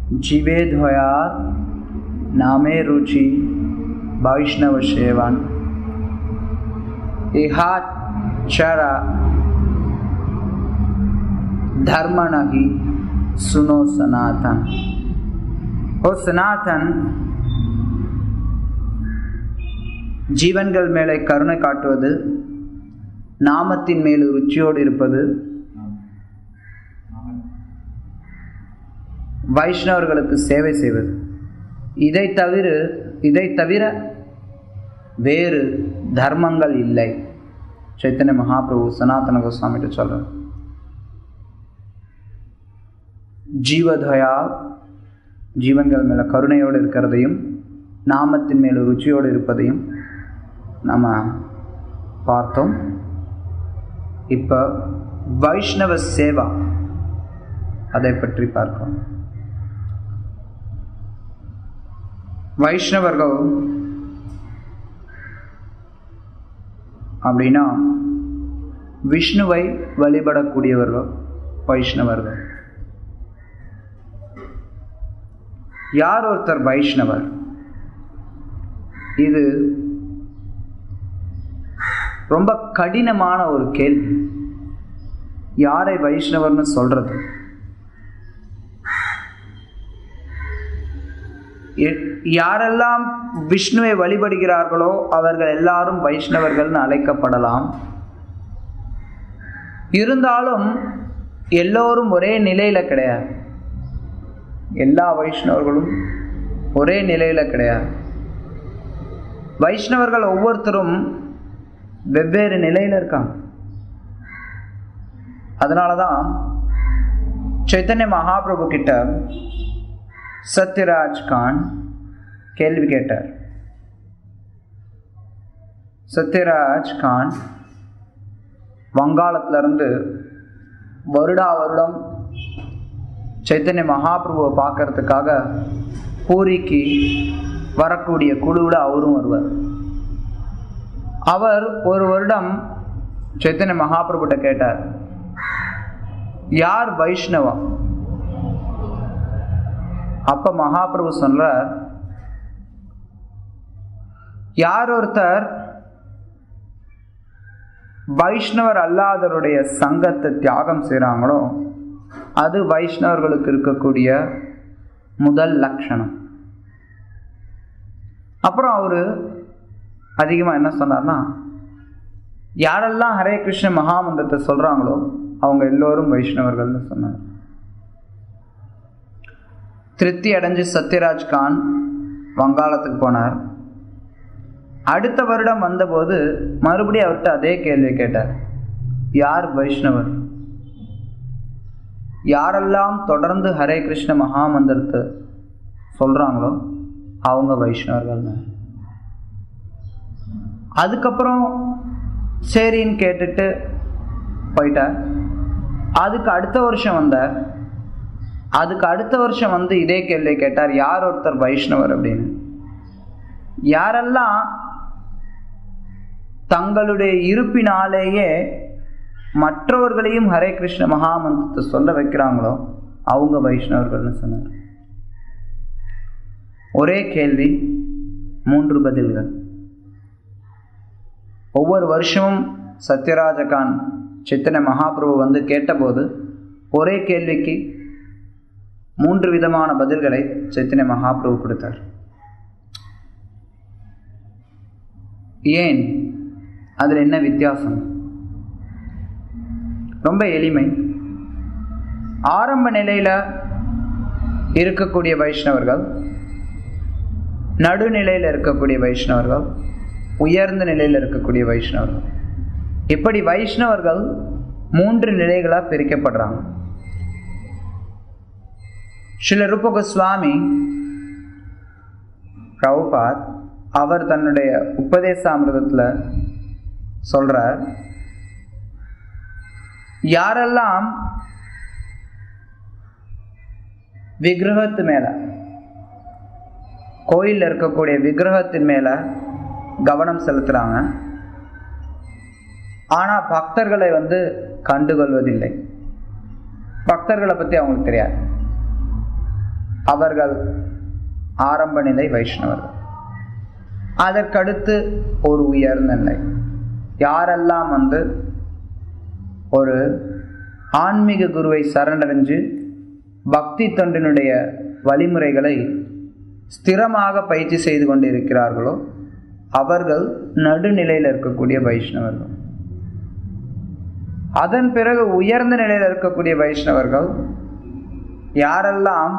जीवेद्वया नामे रुचि वैष्णव seven इहाचरा धर्म नहीं सुनो सनातन। ओ सनातन ஜீவன்கள் மேலே கருணை காட்டுவது, நாமத்தின் மேல் ருச்சியோடு இருப்பது, வைஷ்ணவர்களுக்கு சேவை செய்வது, இதை தவிர வேறு தர்மங்கள் இல்லை. சைத்தன்ய மகாபிரபு சனாதன கோஸ்வாமிகிட்ட சொல்றார். ஜீவதயா ஜீவன்கள் மேல கருணையோடு இருக்கிறதையும் நாமத்தின் மேல் ருச்சியோடு இருப்பதையும் நம்ம பார்த்தோம். இப்போ வைஷ்ணவ சேவா அதை பற்றி பார்க்கிறோம். வைஷ்ணவர்கள் அப்படின்னா விஷ்ணுவை வழிபடக்கூடியவர்கள் வைஷ்ணவர்கள். யார் ஒருத்தர் வைஷ்ணவர்? இது ரொம்ப கடினமான ஒரு கேள்வி. யாரை வைஷ்ணவர்னு சொல்றது? யாரெல்லாம் விஷ்ணுவை வழிபடுகிறார்களோ அவர்கள் எல்லாரும் வைஷ்ணவர்கள்னு அழைக்கப்படலாம். இருந்தாலும் எல்லோரும் ஒரே நிலையில கிடையாது. எல்லா வைஷ்ணவர்களும் ஒரே நிலையில கிடையாது. வைஷ்ணவர்கள் ஒவ்வொருத்தரும் வெவ்வேறு நிலையில இருக்காங்க. அதனாலதான் சைத்தன்ய மகாபிரபு கிட்ட சத்யராஜ் கான் கேள்வி கேட்டார். சத்யராஜ் கான் வங்காளத்திலிருந்து வருடம் சைத்தன்ய மகாபிரபுவை பார்க்கறதுக்காக பூரிக்கு வரக்கூடிய குழுவில் அவரும் வருவார். அவர் ஒரு வருடம் சைத்தன்ய மகாபிரபுட்ட கேட்டார், யார் வைஷ்ணவா? அப்ப மகாபிரபு சொல்றார், யார் ஒருத்தர் வைஷ்ணவர் அல்லாதவருடைய சங்கத்தை தியாகம் செய்றாங்களோ அது வைஷ்ணவர்களுக்கு இருக்கக்கூடிய முதல் லட்சணம். அப்புறம் அவரு அதிகமா என்ன சொன்னார்னா, யாரெல்லாம் ஹரே கிருஷ்ண மகாமந்திரத்தை சொல்றாங்களோ அவங்க எல்லோரும் வைஷ்ணவர்கள்னு சொன்னார். திருப்தி அடைஞ்சு சத்யராஜ் கான் வங்காளத்துக்கு போனார். அடுத்த வருடம் வந்தபோது மறுபடியும் அவர்கிட்ட அதே கேள்வி கேட்டார், யார் வைஷ்ணவர்? யாரெல்லாம் தொடர்ந்து ஹரே கிருஷ்ண மகாமந்திரத்தை சொல்றாங்களோ அவங்க வைஷ்ணவர்கள். அதுக்கப்புறம் சரின்னு கேட்டுட்டு போயிட்டார். அதுக்கு அடுத்த வருஷம் வந்தார். அதுக்கு அடுத்த வருஷம் வந்து இதே கேள்வி கேட்டார், யார் ஒருத்தர் வைஷ்ணவர் அப்படின்னு. யாரெல்லாம் தங்களுடைய இருப்பினாலேயே மற்றவர்களையும் ஹரே கிருஷ்ண மகாமந்திரத்தை சொல்ல வைக்கிறாங்களோ அவங்க வைஷ்ணவர்கள்னு சொன்னார். ஒரே கேள்வி, 3 பதில்கள். ஒவ்வொரு வருஷமும் சத்யராஜ கான் சைத்தன்ய மகாபிரபு வந்து கேட்டபோது ஒரே கேள்விக்கு 3 விதமான பதில்களை சைத்தன்ய மகாபிரபு கொடுத்தார். ஏன்? அதில் என்ன வித்தியாசம்? ரொம்ப எளிமை. ஆரம்ப நிலையில இருக்கக்கூடிய வைஷ்ணவர்கள், நடுநிலையில் இருக்கக்கூடிய வைஷ்ணவர்கள், உயர்ந்த நிலையில் இருக்கக்கூடிய வைஷ்ணவர்கள், இப்படி வைஷ்ணவர்கள் 3 நிலைகளா பிரிக்கப்படுறாங்க. ஸ்ரீல ரூப கோஸ்வாமி பிரபுபாத் அவர் தன்னுடைய உபதேசாமிர்தத்துல சொல்றார், யாரெல்லாம் விக்கிரகத்து மேல, கோயில்ல இருக்கக்கூடிய விக்கிரகத்தின் மேல கவனம் செலுத்துறாங்க, ஆனா பக்தர்களை கண்டுகொள்வதில்லை. பக்தர்களை பத்தி அவங்களுக்கு தெரியாது. அவர்கள் ஆரம்ப நிலை வைஷ்ணவர்கள். அதற்கடுத்து ஒரு உயர்ந்த நிலை. யாரெல்லாம் ஒரு ஆன்மீக குருவை சரணடைஞ்சு பக்தி தொண்டினுடைய வழிமுறைகளை ஸ்திரமாக பயிற்சி செய்து கொண்டிருக்கிறார்களோ அவர்கள் நடுநிலையில் இருக்கக்கூடிய வைஷ்ணவர்கள். அதன் பிறகு உயர்ந்த நிலையில் இருக்கக்கூடிய வைஷ்ணவர்கள் யாரெல்லாம்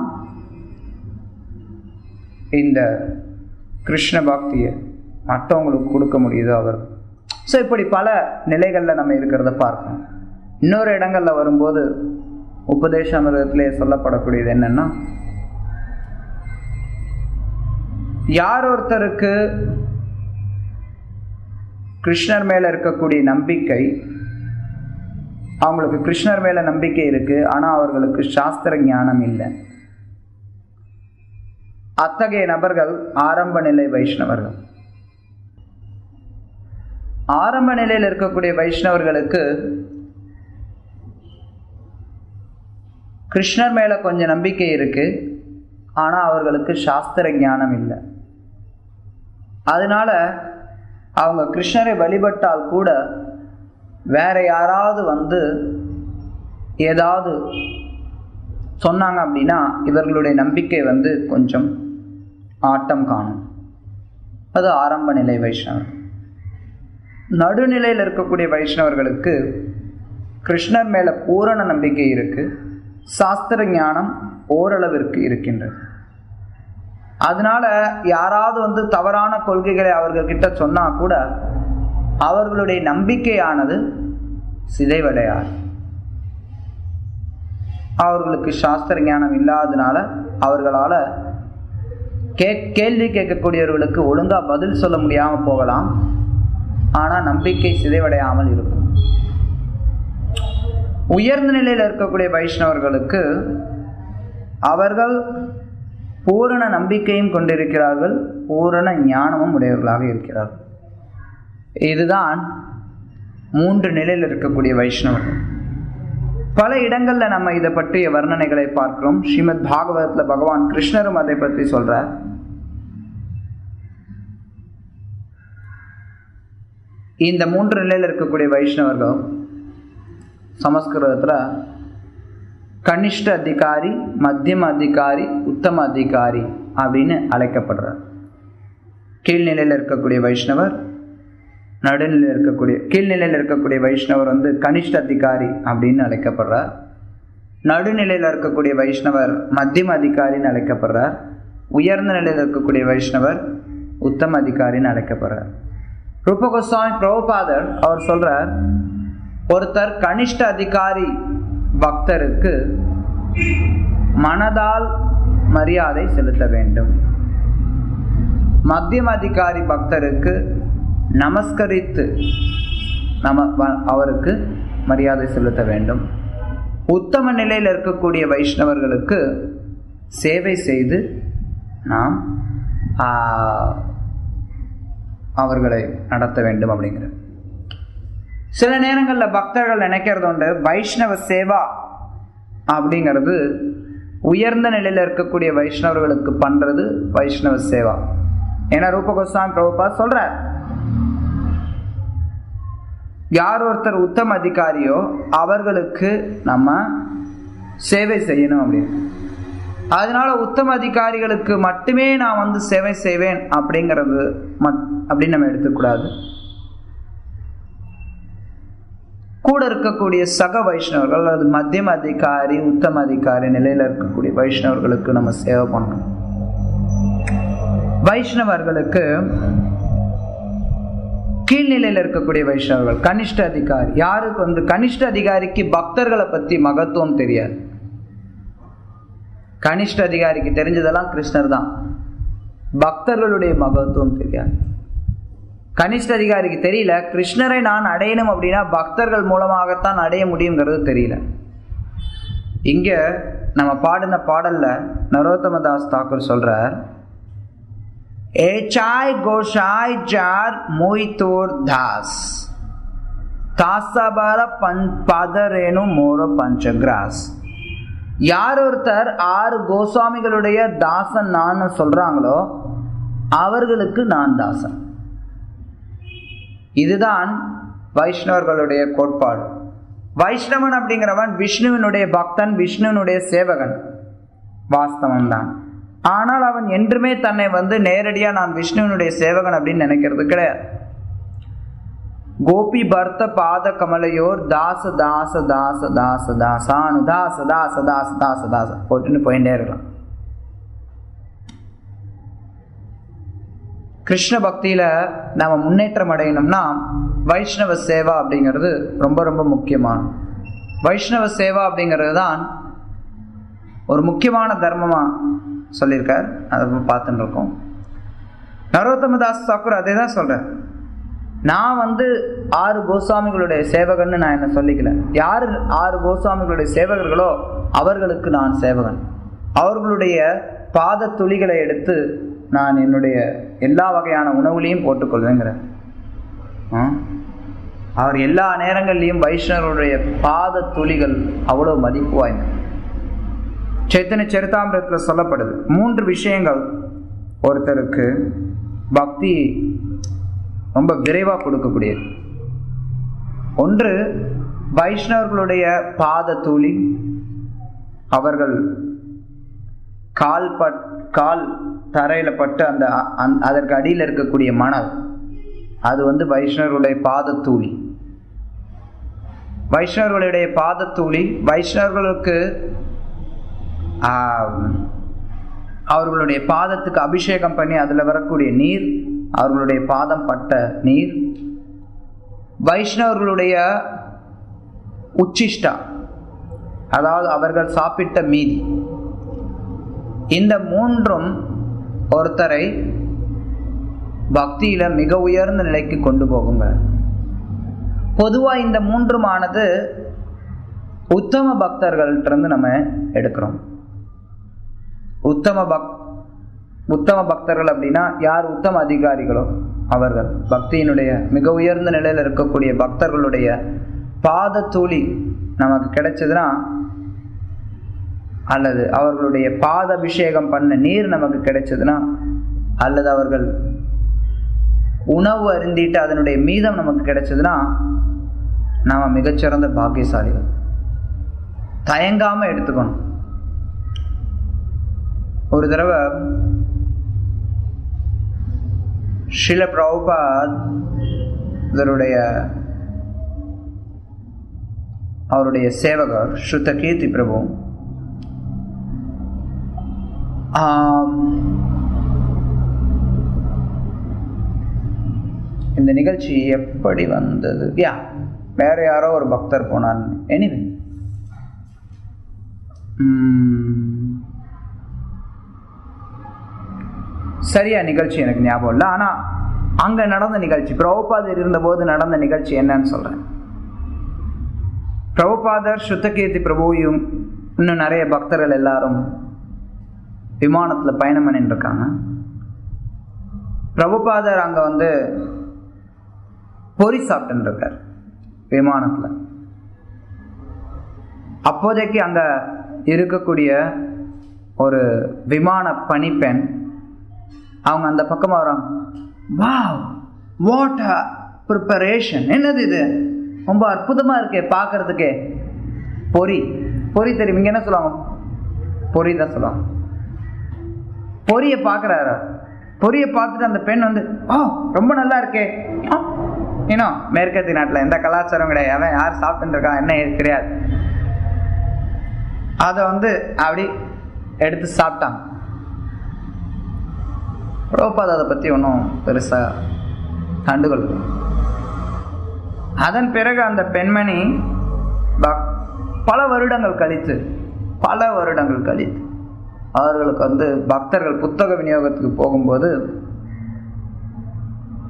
இந்த கிருஷ்ண பக்தியை மற்றவங்களுக்கு கொடுக்க முடியுதோ அவர். ஸோ இப்படி பல நிலைகளில் நம்ம இருக்கிறத பார்க்கணும். இன்னொரு இடங்களில் வரும்போது உபதேசாமிரதத்திலே சொல்லப்படக்கூடியது என்னன்னா, யார் ஒருத்தருக்கு கிருஷ்ணர் மேலே இருக்கக்கூடிய நம்பிக்கை, அவங்களுக்கு கிருஷ்ணர் மேலே நம்பிக்கை இருக்குது, ஆனால் அவர்களுக்கு சாஸ்திர ஞானம் இல்லை, அத்தகைய நபர்கள் ஆரம்ப நிலை வைஷ்ணவர்கள். ஆரம்ப நிலையில் இருக்கக்கூடிய வைஷ்ணவர்களுக்கு கிருஷ்ணர் மேலே கொஞ்சம் நம்பிக்கை இருக்குது, ஆனால் அவர்களுக்கு சாஸ்திர ஞானம் இல்லை. அதனால அவங்க கிருஷ்ணரை வழிபட்டால் கூட வேற யாராவது ஏதாவது சொன்னாங்க அப்படின்னா இவர்களுடைய நம்பிக்கை கொஞ்சம் ஆட்டம் காணும். அது ஆரம்ப நிலை வைஷ்ணவர். நடுநிலையில் இருக்கக்கூடிய வைஷ்ணவர்களுக்கு கிருஷ்ணர் மேலே பூரண நம்பிக்கை இருக்கு, சாஸ்திர ஞானம் ஓரளவிற்கு இருக்கின்றது. அதனால யாராவது தவறான கொள்கைகளை அவர்கள்கிட்ட சொன்னா கூட அவர்களுடைய நம்பிக்கையானது சிதைவடையாது. அவர்களுக்கு சாஸ்திர ஞானம் இல்லாதனால அவர்களால் கேள்வி கேட்கக்கூடியவர்களுக்கு ஒழுங்கா பதில் சொல்ல முடியாமல் போகலாம், ஆனால் நம்பிக்கை சிதைவடையாமல் இருக்கும். உயர்ந்த நிலையில் இருக்கக்கூடிய வைஷ்ணவர்களுக்கு அவர்கள் பூரண நம்பிக்கையும் கொண்டிருக்கிறார்கள், பூரண ஞானமும் உடையவர்களாக இருக்கிறார்கள். இதுதான் 3 நிலையில் இருக்கக்கூடிய வைஷ்ணவர்கள். பல இடங்களில் நம்ம இதை பற்றிய வர்ணனைகளை பார்க்கிறோம். ஸ்ரீமத் பாகவதத்தில் பகவான் கிருஷ்ணரும் அதை பற்றி சொல்றார். இந்த 3 நிலையில் இருக்கக்கூடிய வைஷ்ணவர்கள் சமஸ்கிருதத்தில் கனிஷ்ட அதிகாரி, மத்தியம அதிகாரி, உத்தம அதிகாரி அப்படின்னு அழைக்கப்படுறார். கீழ்நிலையில் இருக்கக்கூடிய வைஷ்ணவர், கீழ்நிலையில் இருக்கக்கூடிய வைஷ்ணவர் கனிஷ்ட அதிகாரி அப்படின்னு அழைக்கப்படுறார். நடுநிலையில் இருக்கக்கூடிய வைஷ்ணவர் மத்தியம அதிகாரின்னு அழைக்கப்படுறார். உயர்ந்த நிலையில் இருக்கக்கூடிய வைஷ்ணவர் உத்தம அதிகாரின்னு அழைக்கப்படுறார். ரூப கோஸ்வாமி பிரபுபாதர் அவர் சொல்றார், ஒருத்தர் கனிஷ்ட அதிகாரி பக்தருக்கு மனதால் மரியாதை செலுத்த வேண்டும், மத்தியம அதிகாரி பக்தருக்கு நமஸ்கரித்து அவருக்கு மரியாதை செலுத்த வேண்டும், உத்தம நிலையில் இருக்கக்கூடிய வைஷ்ணவர்களுக்கு சேவை செய்து நாம் அவர்களை நடத்த வேண்டும் அப்படிங்கிற. சில நேரங்களில் பக்தர்கள் நினைக்கிறது உண்டு, வைஷ்ணவ சேவா அப்படிங்கிறது உயர்ந்த நிலையில் இருக்கக்கூடிய வைஷ்ணவர்களுக்கு பண்றது வைஷ்ணவ சேவா. ஏன்னா ரூப கோஸ்வாமி பிரபுபாத் சொல்றார், யார் ஒருத்தர் உத்தம அதிகாரியோ அவர்களுக்கு நம்ம சேவை செய்யணும் அப்படின்னு. அதனால உத்தம அதிகாரிகளுக்கு மட்டுமே நான் சேவை செய்வேன் அப்படிங்கிறது அப்படின்னு நம்ம எடுத்துக்கூடாது. கூட இருக்கக்கூடிய சக வைஷ்ணவர்கள் அல்லது மத்தியம அதிகாரி, உத்தம அதிகாரி நிலையில இருக்கக்கூடிய வைஷ்ணவர்களுக்கு நம்ம சேவை பண்ணணும். வைஷ்ணவர்களுக்கு கீழ்நிலையில் இருக்கக்கூடிய வைஷ்ணவர்கள் கனிஷ்ட அதிகாரி, யாருக்கு கனிஷ்ட அதிகாரிக்கு பக்தர்களை பத்தி மகத்துவம் தெரியாது. கனிஷ்ட அதிகாரிக்கு தெரிஞ்சதெல்லாம் கிருஷ்ணர் தான், பக்தர்களுடைய மகத்துவம் தெரியாது. கனிஷ்ட அதிகாரிக்கு தெரியல கிருஷ்ணரை நான் அடையணும் அப்படின்னா பக்தர்கள் மூலமாகத்தான் அடைய முடியுங்கிறது தெரியல. இங்க நம்ம பாடின பாடல்ல நரோத்தம தாஸ் தாக்கூர் சொல்றார், ஏச்சாய் கோஷாய் ஜார் மொய்தோர் தாஸ் தாசபர பாதரேணு மோர பஞ்சகிராஸ். யார் ஒருத்தர் 6 கோஸ்வாமிகளுடைய தாசன் நான் சொல்றாங்களோ அவர்களுக்கு நான் தாசன். இதுதான் வைஷ்ணவர்களுடைய கோட்பாடு. வைஷ்ணவன் அப்படிங்கிறவன் விஷ்ணுவினுடைய பக்தன், விஷ்ணுவினுடைய சேவகன், வாஸ்தவம் தான். ஆனால் அவன் என்றுமே தன்னை நேரடியா நான் விஷ்ணுவினுடைய சேவகன் அப்படின்னு நினைக்கிறது கிடையாது. கோபி பர்த்த பாத கமலையோர் தாச தாச தாச தாச தாசானு தாச தாச தாச தாச தாச போட்டுன்னு போயிட்டே இருக்கலாம். கிருஷ்ண பக்தியில நாம முன்னேற்றம் அடையணும்னா வைஷ்ணவ சேவா அப்படிங்கிறது ரொம்ப ரொம்ப முக்கியமான. வைஷ்ணவ சேவா அப்படிங்கிறது தான் ஒரு முக்கியமான தர்மமா சொல்லியிருக்கார். அதை பார்த்துட்டு இருக்கோம். நரோத்தமதாஸ் தாக்கூர் அதே தான் சொல்றார். நான் 6 கோஸ்வாமிகளுடைய சேவகன்னு நான் என்ன சொல்லிக்கல. யார் 6 கோஸ்வாமிகளுடைய சேவகர்களோ அவர்களுக்கு நான் சேவகன். அவர்களுடைய பாத துளிகளை எடுத்து நான் என்னுடைய எல்லா வகையான உணவுலையும் போட்டுக்கொள்வேங்கிற. அவர் எல்லா நேரங்கள்லையும் வைஷ்ணவருடைய பாத துளிகள் அவ்வளோ மதிப்பு வாய்ந்தது. சைத்தன்ய சரிதாமிரத்தில் சொல்லப்படுது 3 விஷயங்கள் ஒருத்தருக்கு பக்தி ரொம்ப விரைவாக கொடுக்கக்கூடியது. ஒன்று வைஷ்ணவர்களுடைய பாத தூளி, அவர்கள் கால் தரையில் பட்டு அதற்கு அடியில் இருக்கக்கூடிய மணல், அது வைஷ்ணவர்களுடைய பாத தூளி. வைஷ்ணவர்களுடைய பாத தூளி வைஷ்ணவர்களுக்கு அவர்களுடைய பாதத்துக்கு அபிஷேகம் பண்ணி அதில் வரக்கூடிய நீர், அவர்களுடைய பாதம் பட்ட நீர், வைஷ்ணவர்களுடைய உச்சிஷ்டா, அதாவது அவர்கள் சாப்பிட்ட மீதி, இந்த 3ம் ஒருத்தரை பக்தியில மிக உயர்ந்த நிலைக்கு கொண்டு போகுங்க. பொதுவாக இந்த 3ஆனது உத்தம பக்தர்கள்ட்டிருந்து நம்ம எடுக்கிறோம். உத்தம பக்தர்கள் அப்படின்னா யார்? உத்தம அதிகாரிகளோ அவர்கள். பக்தியினுடைய மிக உயர்ந்த நிலையில் இருக்கக்கூடிய பக்தர்களுடைய பாத தூளி நமக்கு கிடைச்சதுன்னா, அல்லது அவர்களுடைய பாத அபிஷேகம் பண்ண நீர் நமக்கு கிடைச்சதுன்னா, அல்லது அவர்கள் உணவு அருந்திட்டு அதனுடைய மீதம் நமக்கு கிடைச்சதுன்னா நாம் மிகச்சிறந்த பாக்கியசாலிகள். தயங்காம எடுத்துக்கணும். ஒரு தடவை ஸ்ரீல பிரபுபாத் அவருடைய சேவகர் ஸ்ருத கீர்த்தி பிரபு இந்த நிகழ்ச்சி எப்படி வந்தது? வேற யாரோ ஒரு பக்தர் போனார். எனிவே சரியா நிகழ்ச்சி எனக்கு ஞாபகம் இல்லை. ஆனால் அங்கே நடந்த நிகழ்ச்சி, பிரபுபாதர் இருந்தபோது நடந்த நிகழ்ச்சி என்னன்னு சொல்கிறேன். பிரபுபாதர், ஸ்ருதகீர்த்தி பிரபுவையும் இன்னும் நிறைய பக்தர்கள் எல்லாரும் விமானத்தில் பயணம் பண்ணிட்டு இருக்காங்க. பிரபுபாதர் அங்கே பொரி சாப்பிட்டு இருக்கார் விமானத்தில். அப்போதைக்கு அங்கே இருக்கக்கூடிய ஒரு விமான பணிப்பெண் அவங்க அந்த பக்கமாக வராங்க. Wow, what a preparation! என்னது இது, ரொம்ப அற்புதமாக இருக்கே பார்க்கறதுக்கே. பொரி தெரியும், இங்கே என்ன சொல்லுவாங்க? பொரி தான் சொல்லுவாங்க. பொரியை பார்க்குறாரு. பொரியை பார்த்துட்டு அந்த பெண் ரொம்ப நல்லா இருக்கே. இன்னும் மேற்கத்திய நாட்டில் எந்த கலாச்சாரம் கிடையாது, அவன் யார் சாப்பிட்டு இருக்கான் என்ன தெரியாது. அதை அப்படி எடுத்து சாப்பிட்டாங்க. பிரபுபாத் அதை பற்றி ஒன்றும் பெருசாக கண்டுகொள்ள. அதன் பிறகு அந்த பெண்மணி பல வருடங்கள் கழித்து அவர்களுக்கு பக்தர்கள் புத்தக விநியோகத்துக்கு போகும்போது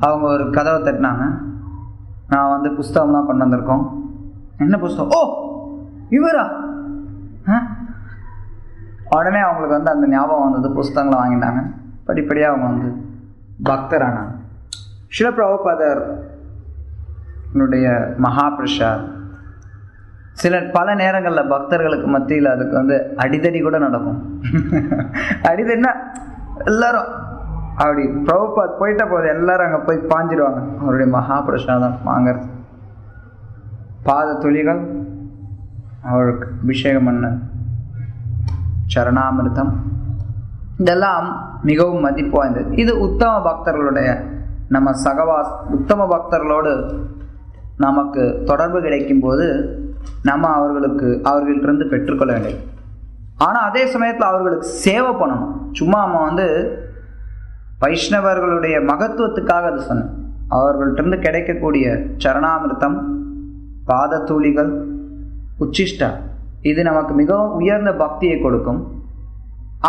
அவங்க ஒரு கதவை தட்டினாங்க. நான் புஸ்தகம்லாம் கொண்டு வந்திருக்கோம். என்ன புஸ்தகம்? ஓ, இவரா? உடனே அவங்களுக்கு அந்த ஞாபகம் வந்தது. புஸ்தகங்களை வாங்கிட்டாங்க. படிப்படியாக அவங்க பக்தரானாங்க. ஸ்ரீல பிரபுபாதர் மகாபிரசாத் பல நேரங்களில் பக்தர்களுக்கு மத்தியில் அதுக்கு அடிதடி கூட நடக்கும். அடிதடினா எல்லாரும் அப்படி பிரபுபாத் போயிட்ட போது எல்லாரும் அங்கே போய் பாஞ்சிடுவாங்க அவருடைய மகாபிரசாதம் வாங்கிறது. பாத துளிகள், அவருக்கு அபிஷேகம் பண்ண சரணாமிர்தம், இதெல்லாம் மிகவும் மதிப்பு வாய்ந்தது. இது உத்தம பக்தர்களுடைய நம்ம உத்தம பக்தர்களோடு நமக்கு தொடர்பு கிடைக்கும் போது நம்ம அவர்களிட்டிருந்து பெற்றுக்கொள்ள வேண்டும். ஆனால் அதே சமயத்தில் அவர்களுக்கு சேவை பண்ணணும். சும்மா நம்ம வைஷ்ணவர்களுடைய மகத்துவத்துக்காக அது சொன்னேன். அவர்கள்ட்டிருந்து கிடைக்கக்கூடிய சரணாமிர்தம், பாத தூளிகள், உச்சிஷ்டா, இது நமக்கு மிகவும் உயர்ந்த பக்தியை கொடுக்கும்.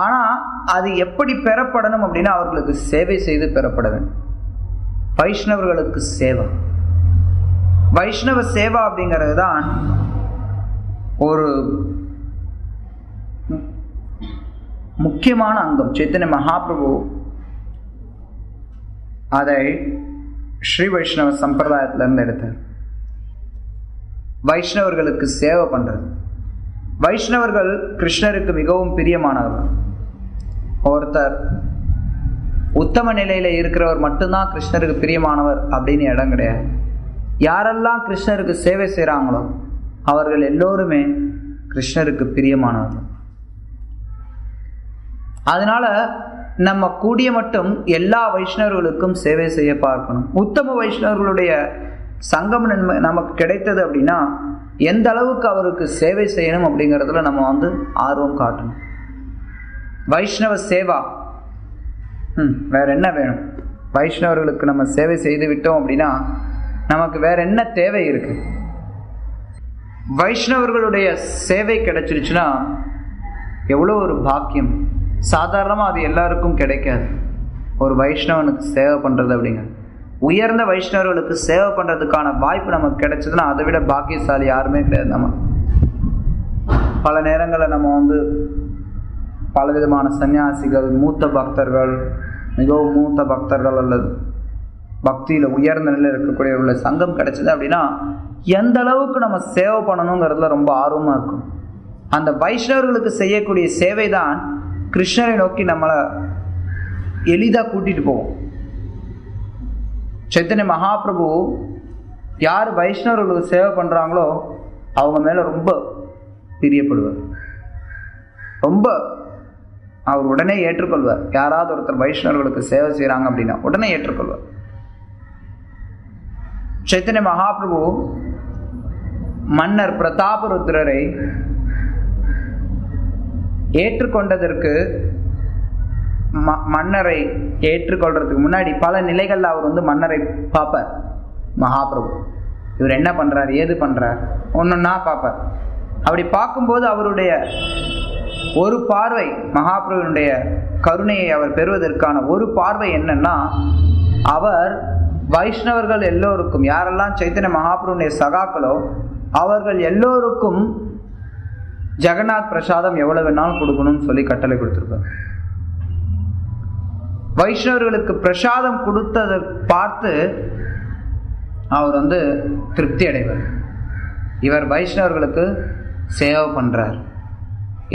ஆனால் அது எப்படி பெறப்படணும் அப்படின்னா அவர்களுக்கு சேவை செய்து பெறப்பட வேண்டும். வைஷ்ணவர்களுக்கு சேவை, வைஷ்ணவ சேவா அப்படிங்கிறது தான் ஒரு முக்கியமான அங்கம். சைத்தன்ய மகாபிரபு அதை ஸ்ரீ வைஷ்ணவ சம்பிரதாயத்திலிருந்து எடுத்தார். வைஷ்ணவர்களுக்கு சேவை பண்றது. வைஷ்ணவர்கள் கிருஷ்ணருக்கு மிகவும் பிரியமானவர்கள். ஒருத்தர் உத்தம நிலையில இருக்கிறவர் மட்டும்தான் கிருஷ்ணருக்கு பிரியமானவர் அப்படின்னு இடம் கிடையாது. யாரெல்லாம் கிருஷ்ணருக்கு சேவை செய்கிறாங்களோ அவர்கள் எல்லோருமே கிருஷ்ணருக்கு பிரியமானவர்கள். அதனால நம்ம கூடிய மட்டும் எல்லா வைஷ்ணவர்களுக்கும் சேவை செய்ய பார்க்கணும். உத்தம வைஷ்ணவர்களுடைய சங்கம் நமக்கு கிடைத்தது அப்படின்னா எந்த அளவுக்கு அவருக்கு சேவை செய்யணும் அப்படிங்கிறதுல நம்ம ஆர்வம் காட்டணும். வைஷ்ணவ சேவா, வேற என்ன வேணும்? வைஷ்ணவர்களுக்கு நம்ம சேவை செய்து விட்டோம் அப்படின்னா நமக்கு வேற என்ன தேவை இருக்கு? வைஷ்ணவர்களுடைய சேவை கிடைச்சிருச்சுன்னா எவ்வளோ ஒரு பாக்கியம். சாதாரணமாக அது எல்லாருக்கும் கிடைக்காது. ஒரு வைஷ்ணவனுக்கு சேவை பண்ணுறது அப்படிங்கிறது, உயர்ந்த வைஷ்ணவர்களுக்கு சேவை பண்ணுறதுக்கான வாய்ப்பு நமக்கு கிடைச்சதுன்னா அதை விட பாக்கியசாலி யாருமே கிடையாது. நம்ம பல நேரங்களில் நம்ம பலவிதமான சன்னியாசிகள், மூத்த பக்தர்கள், மிகவும் மூத்த பக்தர்கள் அல்லது பக்தியில் உயர்ந்த நிலையில் இருக்கக்கூடிய சங்கம் கிடைச்சது அப்படின்னா எந்த அளவுக்கு நம்ம சேவை பண்ணணுங்கிறதுல ரொம்ப ஆர்வமாக இருக்கும். அந்த வைஷ்ணவர்களுக்கு செய்யக்கூடிய சேவை தான் கிருஷ்ணரை நோக்கி நம்மளை எளிதாக கூட்டிகிட்டு போவோம். சைத்தன்ய மகாபிரபு யார் வைஷ்ணவர்களுக்கு சேவை பண்ணுறாங்களோ அவங்க மேலே ரொம்ப பிரியப்படுவார். ரொம்ப அவர் உடனே ஏற்றுக்கொள்வார். யாராவது ஒருத்தர் வைஷ்ணவர்களுக்கு சேவை செய்கிறாங்க அப்படின்னா உடனே ஏற்றுக்கொள்வார். சைத்தன்ய மகாபிரபு மன்னர் பிரதாபருத்ரரை ஏற்றுக்கொண்டதற்கு, மன்னரை ஏற்றுக்கொள்றதுக்கு முன்னாடி பல நிலைகளில் அவர் மன்னரை பார்ப்பார். மகாபிரபு இவர் என்ன பண்ணுறார், ஏது பண்ணுறார், ஒன்றுன்னா பார்ப்பார். அப்படி பார்க்கும்போது அவருடைய ஒரு பார்வை, மகாபிரபுனுடைய கருணையை அவர் பெறுவதற்கான ஒரு பார்வை என்னன்னா, அவர் வைஷ்ணவர்கள் எல்லோருக்கும், யாரெல்லாம் சைத்தன்ய மகாபிரபுனுடைய சகாக்களோ அவர்கள் எல்லோருக்கும் ஜெகநாத் பிரசாதம் எவ்வளவு வேணாலும் கொடுக்கணும்னு சொல்லி கட்டளை கொடுத்துருப்பார். வைஷ்ணவர்களுக்கு பிரசாதம் கொடுத்ததை பார்த்து அவர் திருப்தி அடைவார். இவர் வைஷ்ணவர்களுக்கு சேவை பண்றார்,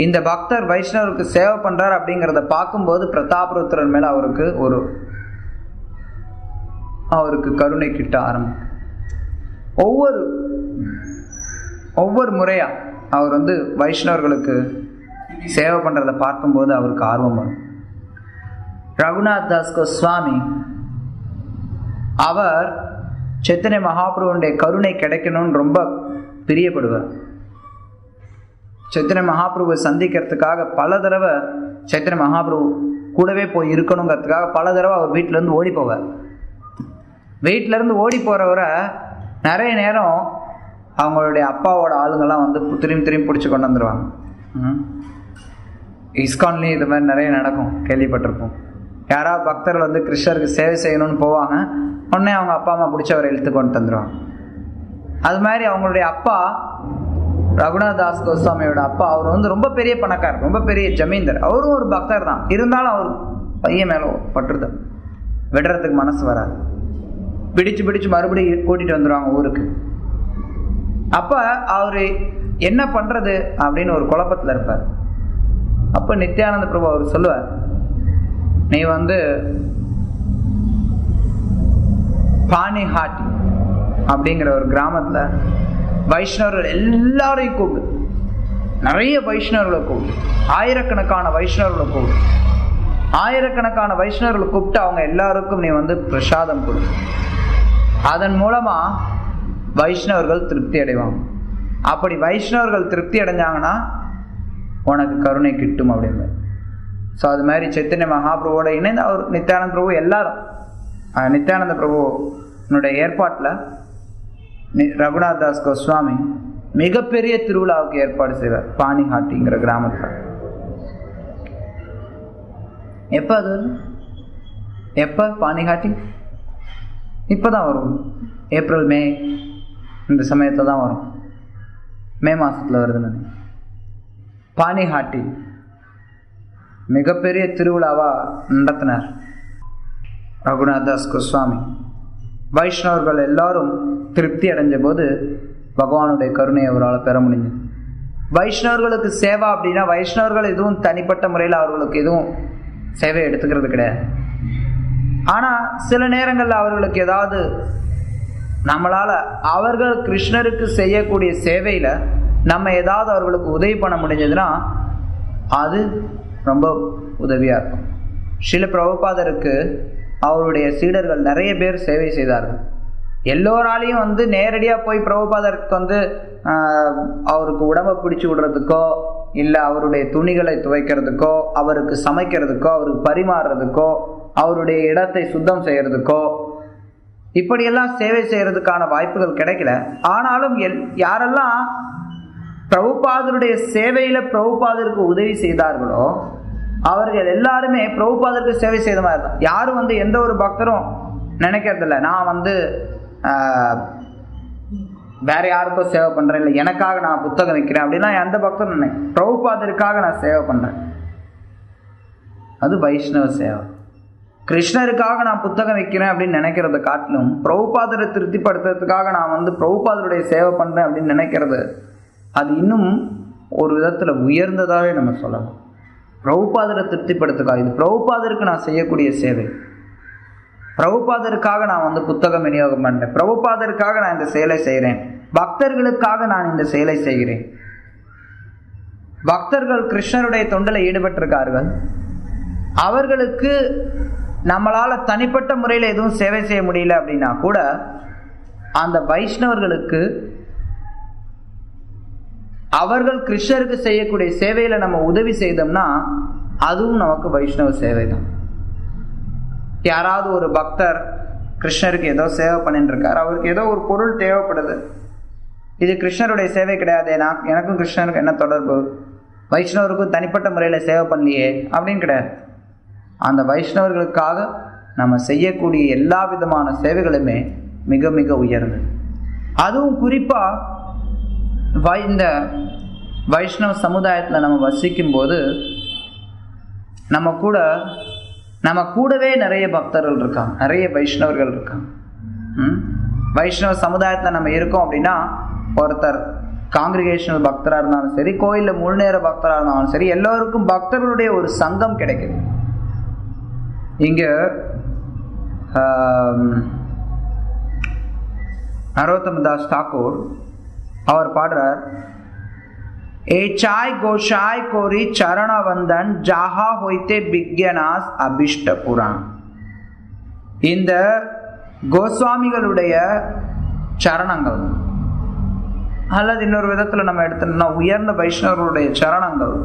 இந்த பக்தர் வைஷ்ணவருக்கு சேவை பண்றார் அப்படிங்கிறத பார்க்கும்போது பிரதாபருத்ரன் மேல அவருக்கு கருணை கிட்ட ஆரம்பிக்கும். ஒவ்வொரு முறையா அவர் வைஷ்ணவர்களுக்கு சேவை பண்றதை பார்க்கும்போது அவருக்கு ஆர்வம் வரும். ரகுநாத் தாஸ் கோஸ்வாமி அவர் சைத்தன்ய மகாபிரபுடைய கருணை கிடைக்கணும்னு ரொம்ப பிரியப்படுவார். சைத்தன்ய மகாபிரபுவை சந்திக்கிறதுக்காக பல தடவை சைத்தன்ய மகாபிரபு கூடவே போய் இருக்கணுங்கிறதுக்காக பல தடவை அவர் வீட்டிலேருந்து ஓடி போவார். வீட்டிலேருந்து ஓடி போகிறவரை நிறைய நேரம் அவங்களுடைய அப்பாவோட ஆளுங்கள்லாம் திரும்பி பிடிச்சி கொண்டு வந்துடுவாங்க. இஸ்கான்லேயும் இது மாதிரி நிறைய நடக்கும், கேள்விப்பட்டிருப்போம். யாராவது பக்தர்கள் கிருஷ்ணருக்கு சேவை செய்யணும்னு போவாங்க, உடனே அவங்க அப்பா அம்மா பிடிச்சி அவரை இழுத்து கொண்டு வந்துடுவாங்க. அது மாதிரி அவங்களுடைய அப்பா ரகுநாத் தாஸ் கோஸ்வாமியோட அப்பா அவர் ரொம்ப பெரிய பணக்காரர், ரொம்ப பெரிய ஜமீன்தார். அவரும் ஒரு பக்தர் தான். இருந்தாலும் அவர் பையன் மேலே பட்டுறது, விடுறதுக்கு மனசு வராது. பிடிச்சு மறுபடியும் கூட்டிகிட்டு வந்துடுவாங்க ஊருக்கு. அப்போ அவர் என்ன பண்ணுறது அப்படின்னு ஒரு குழப்பத்தில் இருப்பார். அப்போ நித்யானந்த பிரபு அவர் சொல்லுவார், நீ பானிஹாட்டி அப்படிங்கிற ஒரு கிராமத்தில் வைஷ்ணவர்கள் எல்லாரையும் கூப்பிடு, நிறைய வைஷ்ணவர்களை கூப்பிடு, ஆயிரக்கணக்கான வைஷ்ணவர்களை கூப்பிடு, ஆயிரக்கணக்கான வைஷ்ணவர்களை கூப்பிட்டு அவங்க எல்லாருக்கும் நீ பிரசாதம் கொடு. அதன் மூலமா வைஷ்ணவர்கள் திருப்தி அடைவாங்க. அப்படி வைஷ்ணவர்கள் திருப்தி அடைஞ்சாங்கன்னா உனக்கு கருணை கிட்டும் அப்படின்னு. ஸோ அது மாதிரி சைத்தன்ய மகாபிரபுவோட இணைந்து அவர் நித்யானந்த பிரபு எல்லாரும் நித்யானந்த பிரபுனுடைய ஏற்பாட்டில் ரகுநாத் தாஸ் கோஸ்வாமி மிகப்பெரிய திருவிழாவுக்கு ஏற்பாடு செய்வார் பானிஹாட்டிங்கிற கிராமத்தில். எப்போ அது எப்போ பானிஹாட்டி? இப்போ தான் வரும், ஏப்ரல் மே இந்த சமயத்தில் தான் வரும், மே மாதத்தில் வருதுன்னு. பானிஹாட்டி மிகப்பெரிய திருவிழாவாக நடத்தினார் ரகுநாத் தாஸ் கோஸ்வாமி. வைஷ்ணவர்கள் எல்லாரும் திருப்தி அடைஞ்ச போது பகவானுடைய கருணையை அவரால் பெற முடிஞ்சது. வைஷ்ணவர்களுக்கு சேவா அப்படின்னா வைஷ்ணவர்கள் எதுவும் தனிப்பட்ட முறையில் அவர்களுக்கு எதுவும் சேவை எடுத்துக்கிறது கிடையாது. ஆனால் சில நேரங்களில் அவர்களுக்கு ஏதாவது நம்மளால் அவர்கள் கிருஷ்ணருக்கு செய்யக்கூடிய சேவையில் நம்ம ஏதாவது அவர்களுக்கு உதவி பண்ண முடிஞ்சதுன்னா அது ரொம்ப உதவியாக இருக்கும். ஸ்ரீல பிரபுபாதருக்கு அவருடைய சீடர்கள் நிறைய பேர் சேவை செய்தார்கள். எல்லோராலையும் நேரடியாக போய் பிரபுபாதருக்கு அவருக்கு உடம்பை பிடிச்சி விடுறதுக்கோ இல்லை அவருடைய துணிகளை துவைக்கிறதுக்கோ அவருக்கு சமைக்கிறதுக்கோ அவருக்கு பரிமாறுறதுக்கோ அவருடைய இடத்தை சுத்தம் செய்கிறதுக்கோ இப்படியெல்லாம் சேவை செய்கிறதுக்கான வாய்ப்புகள் கிடைக்கல. ஆனாலும் யாரெல்லாம் பிரபுபாதருடைய சேவையில் பிரபுபாதருக்கு உதவி செய்தார்களோ அவர்கள் எல்லாருமே பிரபுபாதருக்கு சேவை செய்த மாதிரி தான். யாரும் எந்த ஒரு பக்தரும் நினைக்கிறதில்ல நான் வேற யாருக்கும் சேவை பண்ணுறேன், இல்லை எனக்காக நான் புத்தகம் வைக்கிறேன் அப்படின்னா எந்த பக்தரும் பிரபுபாதருக்காக நான் சேவை பண்ணுறேன். அது வைஷ்ணவ சேவை. கிருஷ்ணருக்காக நான் புத்தகம் வைக்கிறேன் அப்படின்னு நினைக்கிறத காட்டிலும் பிரபுபாதரை திருப்திப்படுத்துறதுக்காக நான் பிரபுபாதருடைய சேவை பண்ணுறேன் அப்படின்னு நினைக்கிறது அது இன்னும் ஒரு விதத்தில் உயர்ந்ததாகவே நம்ம சொல்லலாம். பிரபுபாதரை திருப்திப்படுத்துக்காக இது பிரபுபாதருக்கு நான் செய்யக்கூடிய சேவை. பிரபுபாதருக்காக நான் புத்தகம் விநியோகம் பண்ணுறேன், பிரபுபாதருக்காக நான் இந்த செயலை செய்கிறேன், பக்தர்களுக்காக நான் இந்த செயலை செய்கிறேன். பக்தர்கள் கிருஷ்ணருடைய தொண்டில் ஈடுபட்டிருக்கார்கள். அவர்களுக்கு நம்மளால் தனிப்பட்ட முறையில் எதுவும் சேவை செய்ய முடியல அப்படின்னா கூட அந்த வைஷ்ணவர்களுக்கு அவர்கள் கிருஷ்ணருக்கு செய்யக்கூடிய சேவையில் நம்ம உதவி செய்தோம்னா அதுவும் நமக்கு வைஷ்ணவ சேவை தான். யாராவது ஒரு பக்தர் கிருஷ்ணருக்கு ஏதோ சேவை பண்ணிட்டு இருக்கார், அவருக்கு ஏதோ ஒரு பொருள் தேவைப்படுது, இது கிருஷ்ணருடைய சேவை கிடையாது, எனக்கும் கிருஷ்ணருக்கு என்ன தொடர்பு, வைஷ்ணவருக்கும் தனிப்பட்ட முறையில் சேவை பண்ணலையே அப்படின்னு கிடையாது. அந்த வைஷ்ணவர்களுக்காக நம்ம செய்யக்கூடிய எல்லா விதமான சேவைகளுமே மிக மிக உயர்ந்தது. அதுவும் குறிப்பாக இந்த வைஷ்ணவ சமுதாயத்தில் நம்ம வசிக்கும் போது நம்ம கூடவே நிறைய பக்தர்கள் இருக்காங்க, நிறைய வைஷ்ணவர்கள் இருக்காங்க. வைஷ்ணவ சமுதாயத்தில் நம்ம இருக்கோம் அப்படின்னா ஒருத்தர் காங்கிரிகேஷனல் பக்தராக இருந்தாலும் சரி, கோயிலில் முழு நேர பக்தராக இருந்தாலும் சரி, எல்லோருக்கும் பக்தர்களுடைய ஒரு சங்கம் கிடைக்குது. இங்கே நரோத்தம தாஸ் தாக்கூர் அவர் பாடுறார், ஏச்சாய் கோஷாய் கோரி சரணவந்தன் ஜாஹா ஹொய்தே பிக்யனாஸ் அபிஷ்ட புரான். இந்த கோஸ்வாமிகளுடைய சரணங்கள் அல்லது இன்னொரு விதத்தில் நம்ம எடுத்தோம்னா உயர்ந்த வைஷ்ணவர்களுடைய சரணங்கள்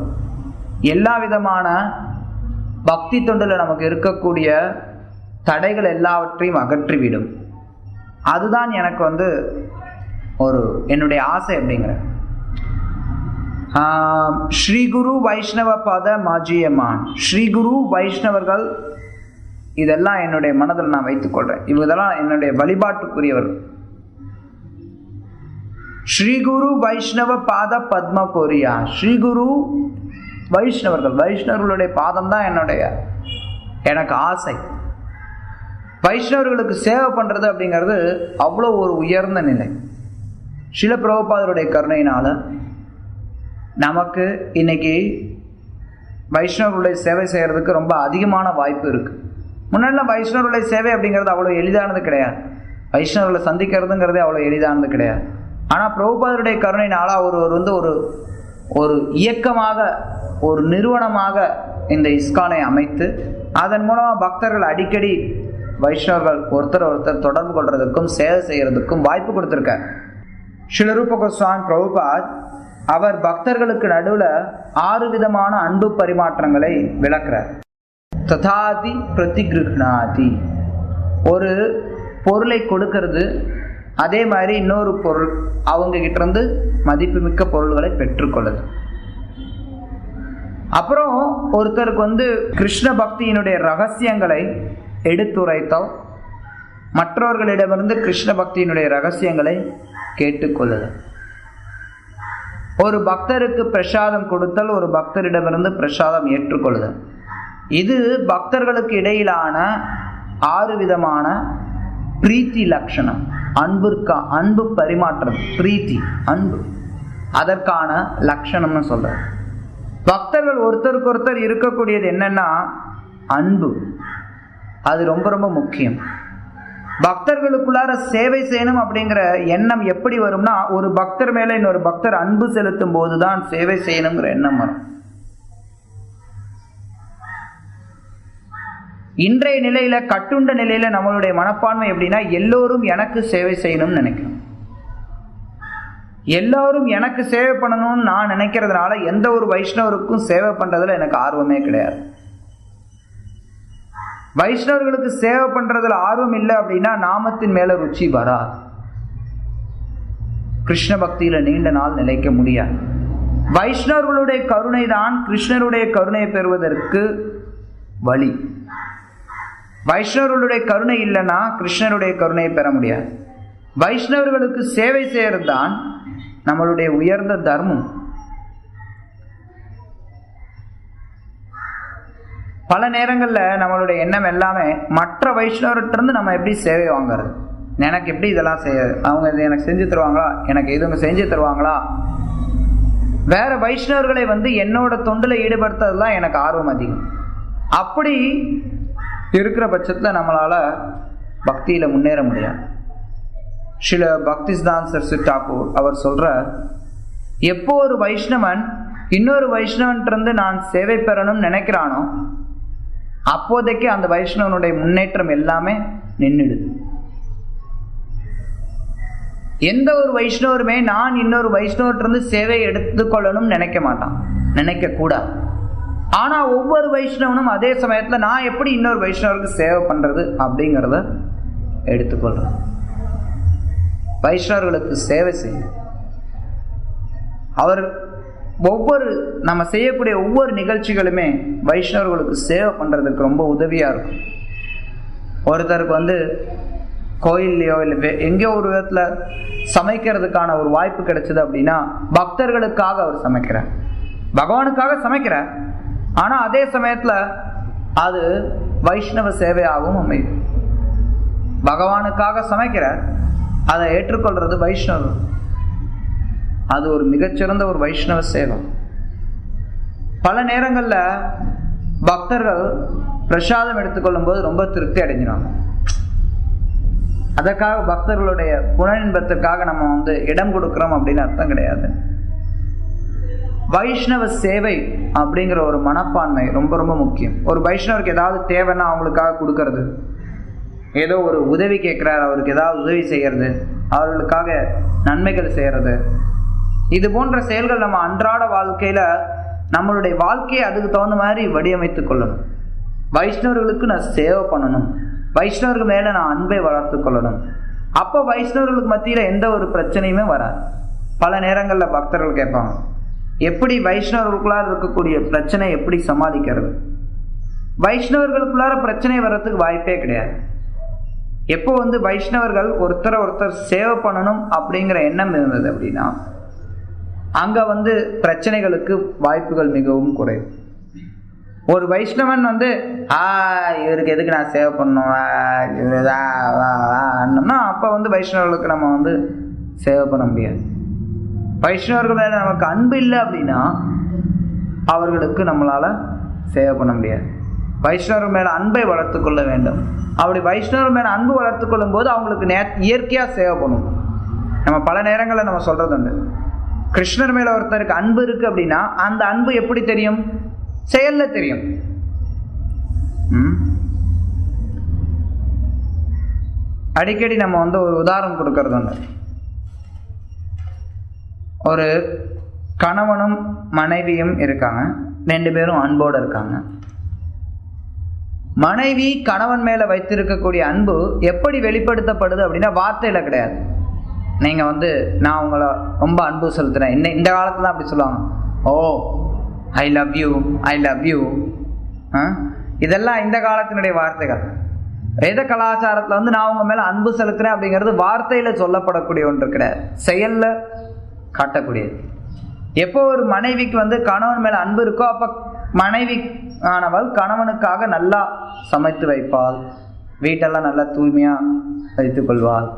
எல்லா விதமான பக்தி தொண்டில் நமக்கு இருக்கக்கூடிய தடைகள் எல்லாவற்றையும் அகற்றிவிடும். அதுதான் எனக்கு என்னுடைய ஆசை அப்படிங்கிற. ஸ்ரீ குரு வைஷ்ணவ பத மாஜியமான், ஸ்ரீ குரு வைஷ்ணவர்கள் இதெல்லாம் என்னுடைய மனதில் நான் வைத்துக்கொள்றேன். இதெல்லாம் என்னுடைய வழிபாட்டுக்குரியவர்கள். ஸ்ரீ குரு வைஷ்ணவ பாத பத்ம கோரியா, ஸ்ரீ குரு வைஷ்ணவர்கள், வைஷ்ணவர்களுடைய பாதம் தான் எனக்கு ஆசை. வைஷ்ணவர்களுக்கு சேவை பண்ணுறது அப்படிங்கிறது அவ்வளோ ஒரு உயர்ந்த நிலை. ஸ்ரீல பிரபுபாதருடைய கருணையினால் நமக்கு இன்னைக்கு வைஷ்ணவர்களுடைய சேவை செய்கிறதுக்கு ரொம்ப அதிகமான வாய்ப்பு இருக்குது. முன்னாடிலாம் வைஷ்ணவர்களுடைய சேவை அப்படிங்கிறது அவ்வளோ எளிதானது கிடையாது. வைஷ்ணவர்களை சந்திக்கிறதுங்கிறதே அவ்வளோ எளிதானது கிடையாது. ஆனால் பிரபுபாதருடைய கருணையினால் அவர் வந்து ஒரு இயக்கமாக, ஒரு நிறுவனமாக இந்த இஸ்கானை அமைத்து அதன் மூலமாக பக்தர்கள் அடிக்கடி வைஷ்ணவர்கள் ஒருத்தர் தொடர்பு கொள்றதுக்கும் சேவை செய்கிறதுக்கும் வாய்ப்பு கொடுத்துருக்கார். ஸ்ரீல ரூப கோஸ்வாமி பிரபுபாத் அவர் பக்தர்களுக்கு நடுவில் 6 விதமான அன்பு பரிமாற்றங்களை விளக்குறார். ததாதி பிரதிகிருஹ்ணாதி, ஒரு பொருளை கொடுக்கறது, அதே மாதிரி இன்னொரு பொருள் அவங்க கிட்ட இருந்து மதிப்புமிக்க பொருள்களை பெற்றுக்கொள்ளுது. அப்புறம் ஒருத்தருக்கு வந்து கிருஷ்ண பக்தியினுடைய ரகசியங்களை எடுத்துரைத்தல், மற்றவர்களிடமிருந்து கிருஷ்ண பக்தியினுடைய ரகசியங்களை கேட்டுக்கொள்ளுது. ஒரு பக்தருக்கு பிரசாதம் கொடுத்தல், ஒரு பக்தரிடமிருந்து பிரசாதம் ஏற்றுக்கொள்ளுதல். இது பக்தர்களுக்கு இடையிலான 6 விதமான பிரீத்தி லட்சணம். அன்பு பரிமாற்றம், பிரீத்தி, அன்பு, அதற்கான லட்சணம்னு சொல்ற. பக்தர்கள் ஒருத்தருக்கு ஒருத்தர் இருக்கக்கூடியது என்னன்னா அன்பு. அது ரொம்ப ரொம்ப முக்கியம். பக்தர்களுக்குள்ளார சேவை செய்யணும் அப்படிங்கிற எண்ணம் எப்படி வரும்னா, ஒரு பக்தர் மேல இன்னொரு பக்தர் அன்பு செலுத்தும் போதுதான் சேவை செய்யணுங்கிற எண்ணம் வரும். இன்றைய நிலையில, கட்டுண்ட நிலையில நம்மளுடைய மனப்பான்மை எப்படின்னா, எல்லோரும் எனக்கு சேவை செய்யணும்னு நினைக்கிறோம். எல்லாரும் எனக்கு சேவை பண்ணணும்னு நான் நினைக்கிறதுனால எந்த ஒரு வைஷ்ணவருக்கும் சேவை பண்றதுல எனக்கு ஆர்வமே கிடையாது. வைஷ்ணவர்களுக்கு சேவை பண்றதுல ஆர்வம் இல்லை அப்படின்னா நாமத்தின் மேல ருச்சி வராது. கிருஷ்ண பக்தியில நீண்ட நாள் நிலைக்க முடியாது. வைஷ்ணவர்களுடைய கருணை தான் கிருஷ்ணருடைய கருணை பெறுவதற்கு வழி. வைஷ்ணவர்களுடைய கருணை இல்லைன்னா கிருஷ்ணருடைய கருணையை பெற முடியாது. வைஷ்ணவர்களுக்கு சேவை செய்யறது தான் நம்மளுடைய உயர்ந்த தர்மம். பல நேரங்களில் நம்மளுடைய எண்ணம் எல்லாமே மற்ற வைஷ்ணவர்கிட்ட நம்ம எப்படி சேவை வாங்குறது, எனக்கு எப்படி இதெல்லாம் செய்யாது, அவங்க இது எனக்கு செஞ்சு தருவாங்களா, எனக்கு எதுவும் செஞ்சு தருவாங்களா, வேற வைஷ்ணவர்களை வந்து என்னோட தொண்டில் ஈடுபடுத்துறதுலாம் எனக்கு ஆர்வம் அதிகம். அப்படி இருக்கிற பட்சத்தில் நம்மளால பக்தியில முன்னேற முடியாது. ஸ்ரீல பக்திசித்தாந்த சரஸ்வதி தாக்கூர் அவர் சொல்ற, எப்போ ஒரு வைஷ்ணவன் இன்னொரு வைஷ்ணவன்கிட்ட நான் சேவை பெறணும்னு நினைக்கிறானோ அப்போதைக்கு அந்த வைஷ்ணவனுடைய முன்னேற்றம் எல்லாமே நின்றுடுது. எந்த ஒரு வைஷ்ணவருமே நான் இன்னொரு வைஷ்ணவர்கிட்ட சேவை எடுத்துக்கொள்ளணும்னு நினைக்க மாட்டான், நினைக்க கூடாது. ஆனா ஒவ்வொரு வைஷ்ணவனும் அதே சமயத்துல நான் எப்படி இன்னொரு வைஷ்ணவருக்கு சேவை பண்றது அப்படிங்கிறத எடுத்துக்கொள்றேன். வைஷ்ணவர்களுக்கு சேவை செய்யும். அவர் ஒவ்வொரு நம்ம செய்யக்கூடிய ஒவ்வொரு நிகழ்ச்சிகளுமே வைஷ்ணவர்களுக்கு சேவை பண்றதுக்கு ரொம்ப உதவியா இருக்கும். ஒருத்தருக்கு வந்து கோயில்லையோ இல்லை எங்கேயோ ஒரு விதத்துல சமைக்கிறதுக்கான ஒரு வாய்ப்பு கிடைச்சது அப்படின்னா பக்தர்களுக்காக அவர் சமைக்கிறார், பகவானுக்காக சமைக்கிறார். ஆனா அதே சமயத்துல அது வைஷ்ணவ சேவையாகவும் அமையும். பகவானுக்காக சமைக்கிறார், அதை ஏற்றுக்கொள்றது வைஷ்ணவம். அது ஒரு மிகச்சிறந்த ஒரு வைஷ்ணவ சேவை. பல நேரங்கள்ல பக்தர்கள் பிரசாதம் எடுத்துக்கொள்ளும் போது ரொம்ப திருப்தி அடைஞ்சிருவாங்க. அதற்காக பக்தர்களுடைய புலனின்பத்திற்காக நம்ம வந்து இடம் கொடுக்கிறோம் அப்படின்னு அர்த்தம் கிடையாது. வைஷ்ணவ சேவை அப்படிங்கிற ஒரு மனப்பான்மை ரொம்ப ரொம்ப முக்கியம். ஒரு வைஷ்ணவருக்கு ஏதாவது தேவைன்னா அவங்களுக்காக கொடுக்கறது, ஏதோ ஒரு உதவி கேட்கிறார் அவருக்கு ஏதாவது உதவி செய்யறது, அவர்களுக்காக நன்மைகள் செய்யறது, இது போன்ற செயல்கள் நம்ம அன்றாட வாழ்க்கையில நம்மளுடைய வாழ்க்கையை அதுக்கு தகுந்த மாதிரி வடிவமைத்துக் கொள்ளணும். வைஷ்ணவர்களுக்கு நான் சேவை பண்ணணும், வைஷ்ணவர்கள் மேல நான் அன்பை வளர்த்து கொள்ளணும். அப்போ வைஷ்ணவர்களுக்கு மத்தியில எந்த ஒரு பிரச்சனையுமே வராது. பல நேரங்கள்ல பக்தர்கள் கேட்பாங்க, எப்படி வைஷ்ணவர்களுக்குள்ளார இருக்கக்கூடிய பிரச்சனை எப்படி சமாளிக்கிறது? வைஷ்ணவர்களுக்குள்ளார பிரச்சனை வர்றதுக்கு வாய்ப்பே கிடையாது. எப்போ வந்து வைஷ்ணவர்கள் ஒருத்தர் சேவை பண்ணணும் அப்படிங்கிற எண்ணம் இருந்தது அப்படின்னா அங்க வந்து பிரச்சனைகளுக்கு வாய்ப்புகள் மிகவும் குறைவு. ஒரு வைஷ்ணவன் வந்து இவருக்கு எதுக்கு நான் சேவை பண்ணணும் அப்ப வந்து வைஷ்ணவர்களுக்கு நம்ம வந்து சேவை பண்ண முடியாது. வைஷ்ணவர்கள் மேலே நமக்கு அன்பு இல்லை அப்படின்னா அவர்களுக்கு நம்மளால் சேவை பண்ண முடியாது. வைஷ்ணவர் மேலே அன்பை வளர்த்து கொள்ள வேண்டும். அப்படி வைஷ்ணவர் மேலே அன்பு வளர்த்து கொள்ளும் போது அவங்களுக்கு இயற்கையாக சேவை பண்ணணும். நம்ம பல நேரங்களில் நம்ம சொல்கிறது உண்டு, கிருஷ்ணர் மேலே ஒருத்தருக்கு அன்பு இருக்குது அப்படின்னா அந்த அன்பு எப்படி தெரியும்? செயலில் தெரியும். அடிக்கடி நம்ம ஒரு உதாரணம் கொடுக்கறது உண்டு. ஒரு கணவனும் மனைவியும் இருக்காங்க, 2 பேரும் அன்போடு இருக்காங்க. மனைவி கணவன் மேலே வைத்திருக்கக்கூடிய அன்பு எப்படி வெளிப்படுத்தப்படுது அப்படின்னா வார்த்தையில் கிடையாது. நீங்கள் நான் உங்களை ரொம்ப அன்பு செலுத்துகிறேன், இந்த காலத்தில் தான் அப்படி சொல்லுவாங்க, oh I love you, I love you. இதெல்லாம் இந்த காலத்தினுடைய வார்த்தைகள். வேத கலாச்சாரத்தில் நான் உங்கள் மேலே அன்பு செலுத்துகிறேன் அப்படிங்கிறது வார்த்தையில் சொல்லப்படக்கூடிய ஒன்று கிடையாது, செயலில் காட்டக்கூடியது. எப்போ ஒரு மனைவிக்கு கணவன் மேலே அன்பு இருக்கோ அப்போ மனைவி ஆனவள் கணவனுக்காக நல்லா சமைத்து வைப்பாள், வீட்டெல்லாம் நல்லா தூய்மையாக வைத்து கொள்வாள்,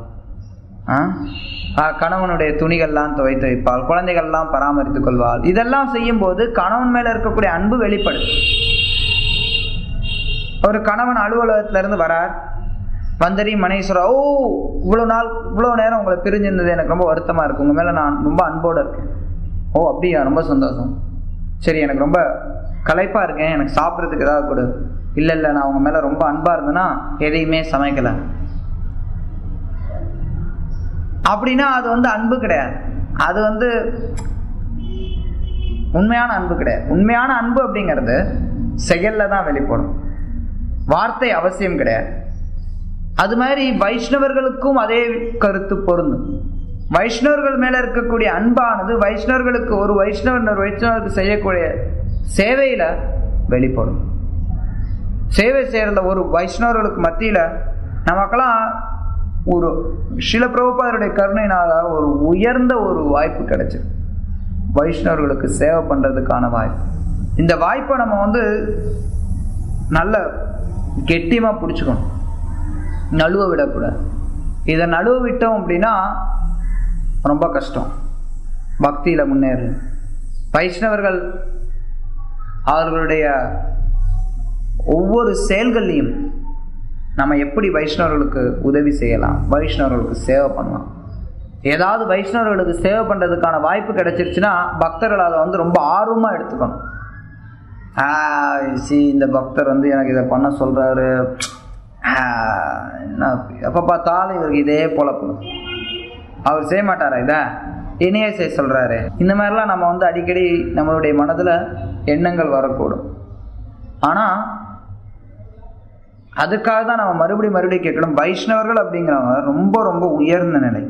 கணவனுடைய துணிகள்லாம் துவைத்து வைப்பாள், குழந்தைகள்லாம் பராமரித்து கொள்வாள். இதெல்லாம் செய்யும் போது கணவன் மேலே இருக்கக்கூடிய அன்பு வெளிப்படும். ஒரு கணவன் அலுவலகத்திலேருந்து வரார், வந்தடி மனைவி சொல்கிறா, ஓ இவ்வளோ நேரம் உங்களை பிரிஞ்சிருந்தது எனக்கு ரொம்ப வருத்தமாக இருக்குது, உங்கள் மேலே நான் ரொம்ப அன்போடு இருக்கேன். ஓ அப்படியா, ரொம்ப சந்தோஷம். சரி, எனக்கு ரொம்ப களைப்பாக இருக்கேன், எனக்கு சாப்பிட்றதுக்கு ஏதாவது கொடு. இல்லை நான் உங்கள் மேலே ரொம்ப அன்பாக இருந்தேன்னா எதையுமே சமைக்கலை அப்படின்னா அது அன்பு கிடையாது. அது உண்மையான அன்பு கிடையாது. உண்மையான அன்பு அப்படிங்கிறது செயலில் தான் வெளிப்படும், வார்த்தை அவசியம் கிடையாது. அது மாதிரி வைஷ்ணவர்களுக்கும் அதே கருத்து பொருந்தும். வைஷ்ணவர்கள் மேலே இருக்கக்கூடிய அன்பானது வைஷ்ணவர்களுக்கு ஒரு வைஷ்ணவருக்கு செய்யக்கூடிய சேவையில் வெளிப்படும். சேவை செய்கிறத ஒரு வைஷ்ணவர்களுக்கு மத்தியில் நமக்கெல்லாம் ஒரு ஸ்ரீல பிரபுபாதருடைய கருணையினால் ஒரு உயர்ந்த ஒரு வாய்ப்பு கிடைச்சிது, வைஷ்ணவர்களுக்கு சேவை பண்ணுறதுக்கான வாய்ப்பு. இந்த வாய்ப்பை நம்ம நல்ல கெட்டியமாக பிடிச்சிக்கணும், நழுவ விடக்கூடாது. இதை நழுவ விட்டோம் அப்படின்னா ரொம்ப கஷ்டம் பக்தியில் முன்னேறு. வைஷ்ணவர்கள் அவர்களுடைய ஒவ்வொரு செயல்கள்லையும் நம்ம எப்படி வைஷ்ணவர்களுக்கு உதவி செய்யலாம், வைஷ்ணவர்களுக்கு சேவை பண்ணலாம். ஏதாவது வைஷ்ணவர்களுக்கு சேவை பண்ணுறதுக்கான வாய்ப்பு கிடைச்சிருச்சுன்னா பக்தர்கள் அதை ரொம்ப ஆர்வமாக எடுத்துக்கணும். இந்த பக்தர் எனக்கு இதை பண்ண சொல்கிறாரு, என்ன எப்போ பார்த்தாலும் இவருக்கு இதே பொழப்பு, அவர் செய்ய மாட்டாரா, இதை இணைய செய்ய சொல்கிறாரு. இந்த மாதிரிலாம் நம்ம அடிக்கடி நம்மளுடைய மனதில் எண்ணங்கள் வரக்கூடும். ஆனால் அதுக்காக தான் நம்ம மறுபடியும் கேட்கணும், வைஷ்ணவர்கள் அப்படிங்கிறவங்க ரொம்ப ரொம்ப உயர்ந்த நிலை.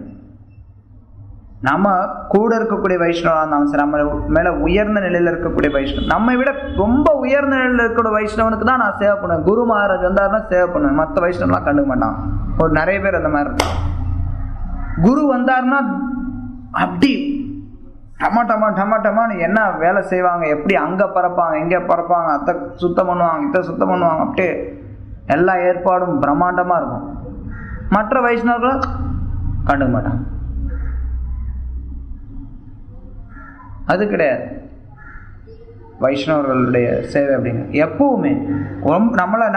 நம்ம கூட இருக்கக்கூடிய வைஷ்ணவராக இருந்தாலும் சரி, நம்ம மேலே உயர்ந்த நிலையில் இருக்கக்கூடிய வைஷ்ணவன், நம்மை விட ரொம்ப உயர்ந்த நிலையில் இருக்கக்கூடிய வைஷ்ணவனுக்கு தான் நான் சேவை பண்ணுவேன். குரு மகாராஜ் வந்தாருன்னா சேவை பண்ணுவேன், மற்ற வைஷ்ணவெலாம் கண்டுக்க மாட்டான். ஒரு நிறைய பேர் அந்த மாதிரி இருக்கும். குரு வந்தாருன்னா அப்படி டமான்னு என்ன வேலை செய்வாங்க, எப்படி அங்கே பறப்பாங்க இங்கே பறப்பாங்க, அத்தை சுத்தம் பண்ணுவாங்க இதை சுத்தம் பண்ணுவாங்க, அப்படியே எல்லா ஏற்பாடும் பிரம்மாண்டமாக இருக்கும். மற்ற வைஷ்ணவர்களை கண்டுக்க மாட்டாங்க. அது கிடையாது வைஷ்ணவர்களுடைய சேவை அப்படிங்கிறது. எப்பவுமே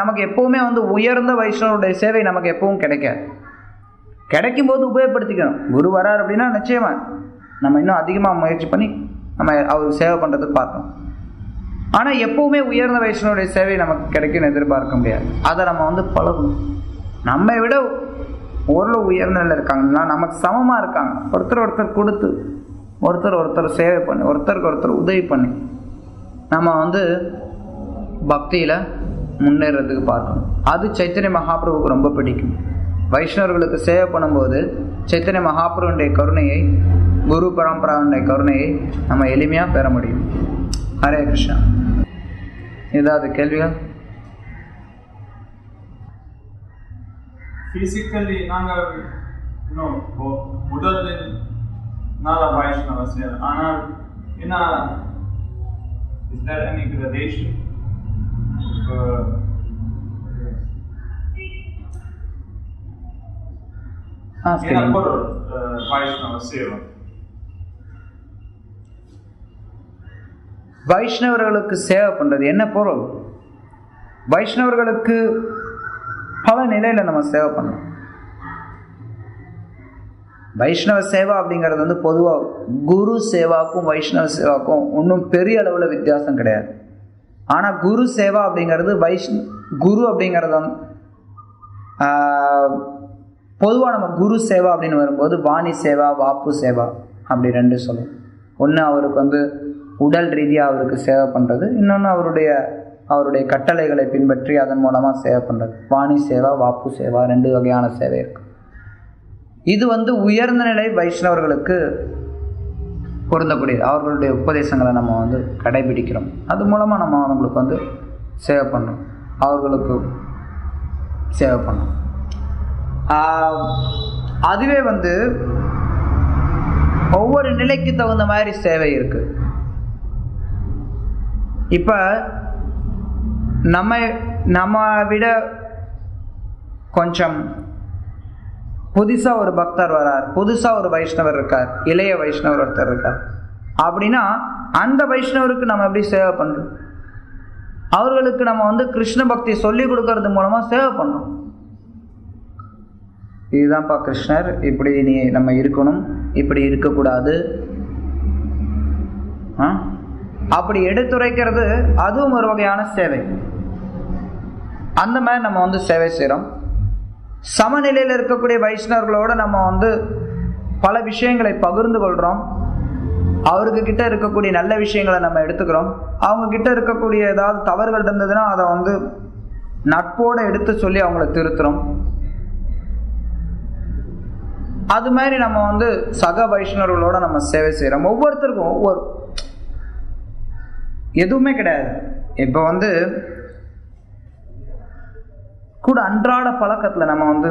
நமக்கு எப்பவுமே உயர்ந்த வைஷ்ணவருடைய சேவை நமக்கு எப்பவும் கிடைக்காது. கிடைக்கும் போது உபயோகப்படுத்திக்கணும். குரு வரார் அப்படின்னா நிச்சயமா நம்ம இன்னும் அதிகமாக முயற்சி பண்ணி நம்ம அவருக்கு சேவை பண்ணுறதுக்கு பார்த்தோம். ஆனால் எப்பவுமே உயர்ந்த வைஷ்ணவருடைய சேவை நமக்கு கிடைக்கும்னு எதிர்பார்க்க முடியாது. அதை நம்ம பழகணும். நம்மை விட ஓரளவு உயர்ந்த நிலையில் இருக்காங்கன்னா நமக்கு சமமாக இருக்காங்க, ஒருத்தர் கொடுத்து ஒருத்தர் சேவை பண்ணி ஒருத்தருக்கு ஒருத்தர் உதவி பண்ணி நம்ம பக்தியில் முன்னேறதுக்கு பார்க்கணும். அது சைத்தன்ய மகாபிரபுக்கு ரொம்ப பிடிக்கும். வைஷ்ணவர்களுக்கு சேவை பண்ணும்போது சைத்தன்ய மகாபிரபுடைய கருணையை, குரு பரம்பராவுடைய கருணையை நம்ம எளிமையாக பெற முடியும். ஹரே கிருஷ்ணா. ஏதாவது கேள்விகள்? Physically, நாங்கள் உடலில் நல்ல வைஷ்ணவ சேவை, ஆனால் என்ன is there any gradation வைஷ்ணவ சேவை? வைஷ்ணவர்களுக்கு சேவை பண்றது என்ன பொருள்? வைஷ்ணவர்களுக்கு பல நிலையில நம்ம சேவை பண்ணணும். வைஷ்ணவ சேவா அப்படிங்கிறது வந்து பொதுவாக குரு சேவாக்கும் வைஷ்ணவ சேவாக்கும் ஒன்றும் பெரிய அளவில் வித்தியாசம் கிடையாது. ஆனால் குரு சேவா அப்படிங்கிறது குரு அப்படிங்கிறது பொதுவாக நம்ம குரு சேவா அப்படின்னு வரும்போது வாணி சேவா, வாப்பு சேவா அப்படி ரெண்டு சொல்லும். ஒன்று அவருக்கு வந்து உடல் ரீதியாக அவருக்கு சேவை பண்ணுறது, இன்னொன்று அவருடைய கட்டளைகளை பின்பற்றி அதன் மூலமாக சேவை பண்ணுறது. வாணி சேவா, வாப்பு சேவா ரெண்டு வகையான சேவை இருக்கு. இது வந்து உயர்ந்த நிலை வைஷ்ணவர்களுக்கு பொருந்தக்கூடியது. அவர்களுடைய உபதேசங்களை நம்ம வந்து கடைபிடிக்கிறோம், அது மூலமாக நம்ம அவங்களுக்கு வந்து சேவை பண்ணணும், அவர்களுக்கு சேவை பண்ணணும். அதுவே வந்து ஒவ்வொரு நிலைக்கு தகுந்த மாதிரி சேவை இருக்கு. இப்ப நம்ம விட கொஞ்சம் புதுசா ஒரு பக்தர் வரார், புதுசா ஒரு வைஷ்ணவர் இருக்கார், இளைய வைஷ்ணவர் ஒருத்தர் இருக்கார் அப்படின்னா அந்த வைஷ்ணவருக்கு நம்ம எப்படி சேவை பண்றோம்? அவர்களுக்கு நம்ம வந்து கிருஷ்ண பக்தி சொல்லி கொடுக்கறது மூலமா சேவை பண்ணோம். இதுதான்ப்பா கிருஷ்ணர், இப்படி நம்ம இருக்கணும், இப்படி இருக்கக்கூடாது, அப்படி எடுத்துரைக்கிறது அதுவும் ஒரு வகையான சேவை. அந்த மாதிரி நம்ம வந்து சேவை செய்கிறோம். சமநிலையில் இருக்கக்கூடிய வைஷ்ணவர்களோட நம்ம வந்து பல விஷயங்களை பகிர்ந்து கொள்கிறோம். அவருக்கு கிட்ட இருக்கக்கூடிய நல்ல விஷயங்களை நம்ம எடுத்துக்கிறோம். அவங்க கிட்ட இருக்கக்கூடிய ஏதாவது தவறுகள் இருந்ததுன்னா அதை வந்து நட்போடு எடுத்து சொல்லி அவங்கள திருத்துறோம். அது மாதிரி நம்ம வந்து சக வைஷ்ணவர்களோட நம்ம சேவை செய்கிறோம். ஒவ்வொருத்தருக்கும் ஒவ்வொரு எதுவுமே கிடையாது. இப்போ வந்து கூட அன்றாட பழக்கத்தில் நம்ம வந்து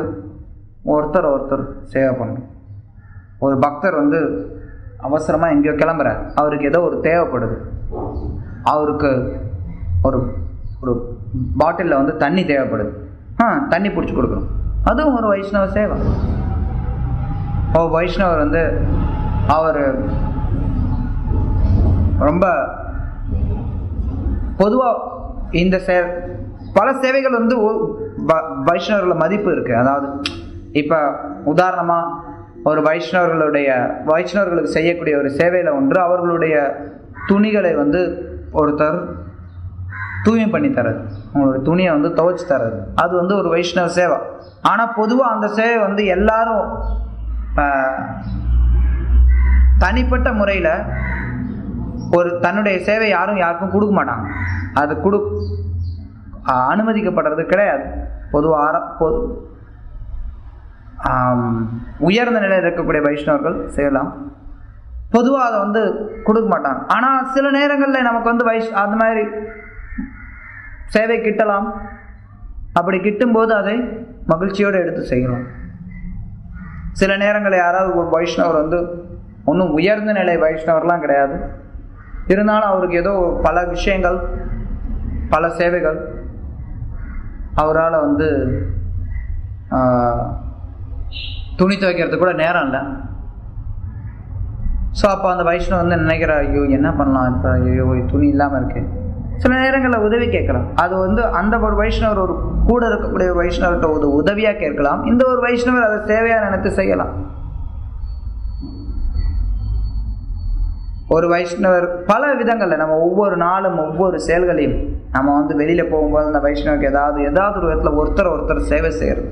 ஒருத்தர் சேவை பண்ணணும். ஒரு பக்தர் வந்து அவசரமாக எங்கேயோ கிளம்புறார், அவருக்கு ஏதோ ஒரு தேவைப்படுது, அவருக்கு ஒரு ஒரு பாட்டிலில் வந்து தண்ணி தேவைப்படுது, தண்ணி பிடிச்சி கொடுக்கணும், அதுவும் ஒரு வைஷ்ணவ சேவை. வைஷ்ணவர் வந்து அவர் ரொம்ப பொதுவாக இந்த பல சேவைகள் வந்து வைஷ்ணவர்கள மதிப்பு இருக்கு. அதாவது இப்போ உதாரணமாக ஒரு வைஷ்ணவர்களுக்கு செய்யக்கூடிய ஒரு சேவையில் ஒன்று அவர்களுடைய துணிகளை வந்து ஒருத்தர் தூய்மை பண்ணி தர்றது, அவங்களோட துணியை வந்து துவைச்சு தர்றது, அது வந்து ஒரு வைஷ்ணவ சேவை. ஆனால் பொதுவாக அந்த சேவை வந்து எல்லாரும் தனிப்பட்ட முறையில் ஒரு தன்னுடைய சேவை யாருக்கும் கொடுக்க மாட்டாங்க. அது அனுமதிக்கப்படுறது கிடையாது. உயர்ந்த நிலையில் இருக்கக்கூடிய வைஷ்ணவர்கள் செய்யலாம், பொதுவாக அதை வந்து கொடுக்க மாட்டாங்க. ஆனால் சில நேரங்களில் நமக்கு வந்து அந்த மாதிரி சேவை கிட்டலாம். அப்படி கிட்டும்போது அதை மகிழ்ச்சியோடு எடுத்து செய்யலாம். சில நேரங்களில் யாராவது ஒரு வைஷ்ணவர் வந்து ஒன்றும் உயர்ந்த நிலை வைஷ்ணவர்லாம் கிடையாது, இருந்தாலும் அவருக்கு ஏதோ பல விஷயங்கள், பல சேவைகள் அவரால் வந்து துணி துவைக்கிறது கூட நேரம் இல்லை. ஸோ அப்போ அந்த வைஷ்ணவ வந்து நினைக்கிறார், ஐயோ என்ன பண்ணலாம், இப்போ ஐயோ துணி இல்லாமல் இருக்கு. சில நேரங்களில் உதவி கேட்கலாம். அது வந்து அந்த ஒரு வைஷ்ணவர் ஒரு கூட இருக்கக்கூடிய ஒரு வைஷ்ணவர்கிட்ட ஒரு உதவியாக கேட்கலாம். இந்த ஒரு வைஷ்ணவர் அதை சேவையாக நினைத்து செய்யலாம். ஒரு வைஷ்ணவர் பல விதங்களில் நம்ம ஒவ்வொரு நாளும் ஒவ்வொரு செயல்களையும் நம்ம வந்து வெளியில் போகும்போது அந்த வைஷ்ணவருக்கு ஏதாவது ஒரு விதத்தில் ஒருத்தர் சேவை செய்யறது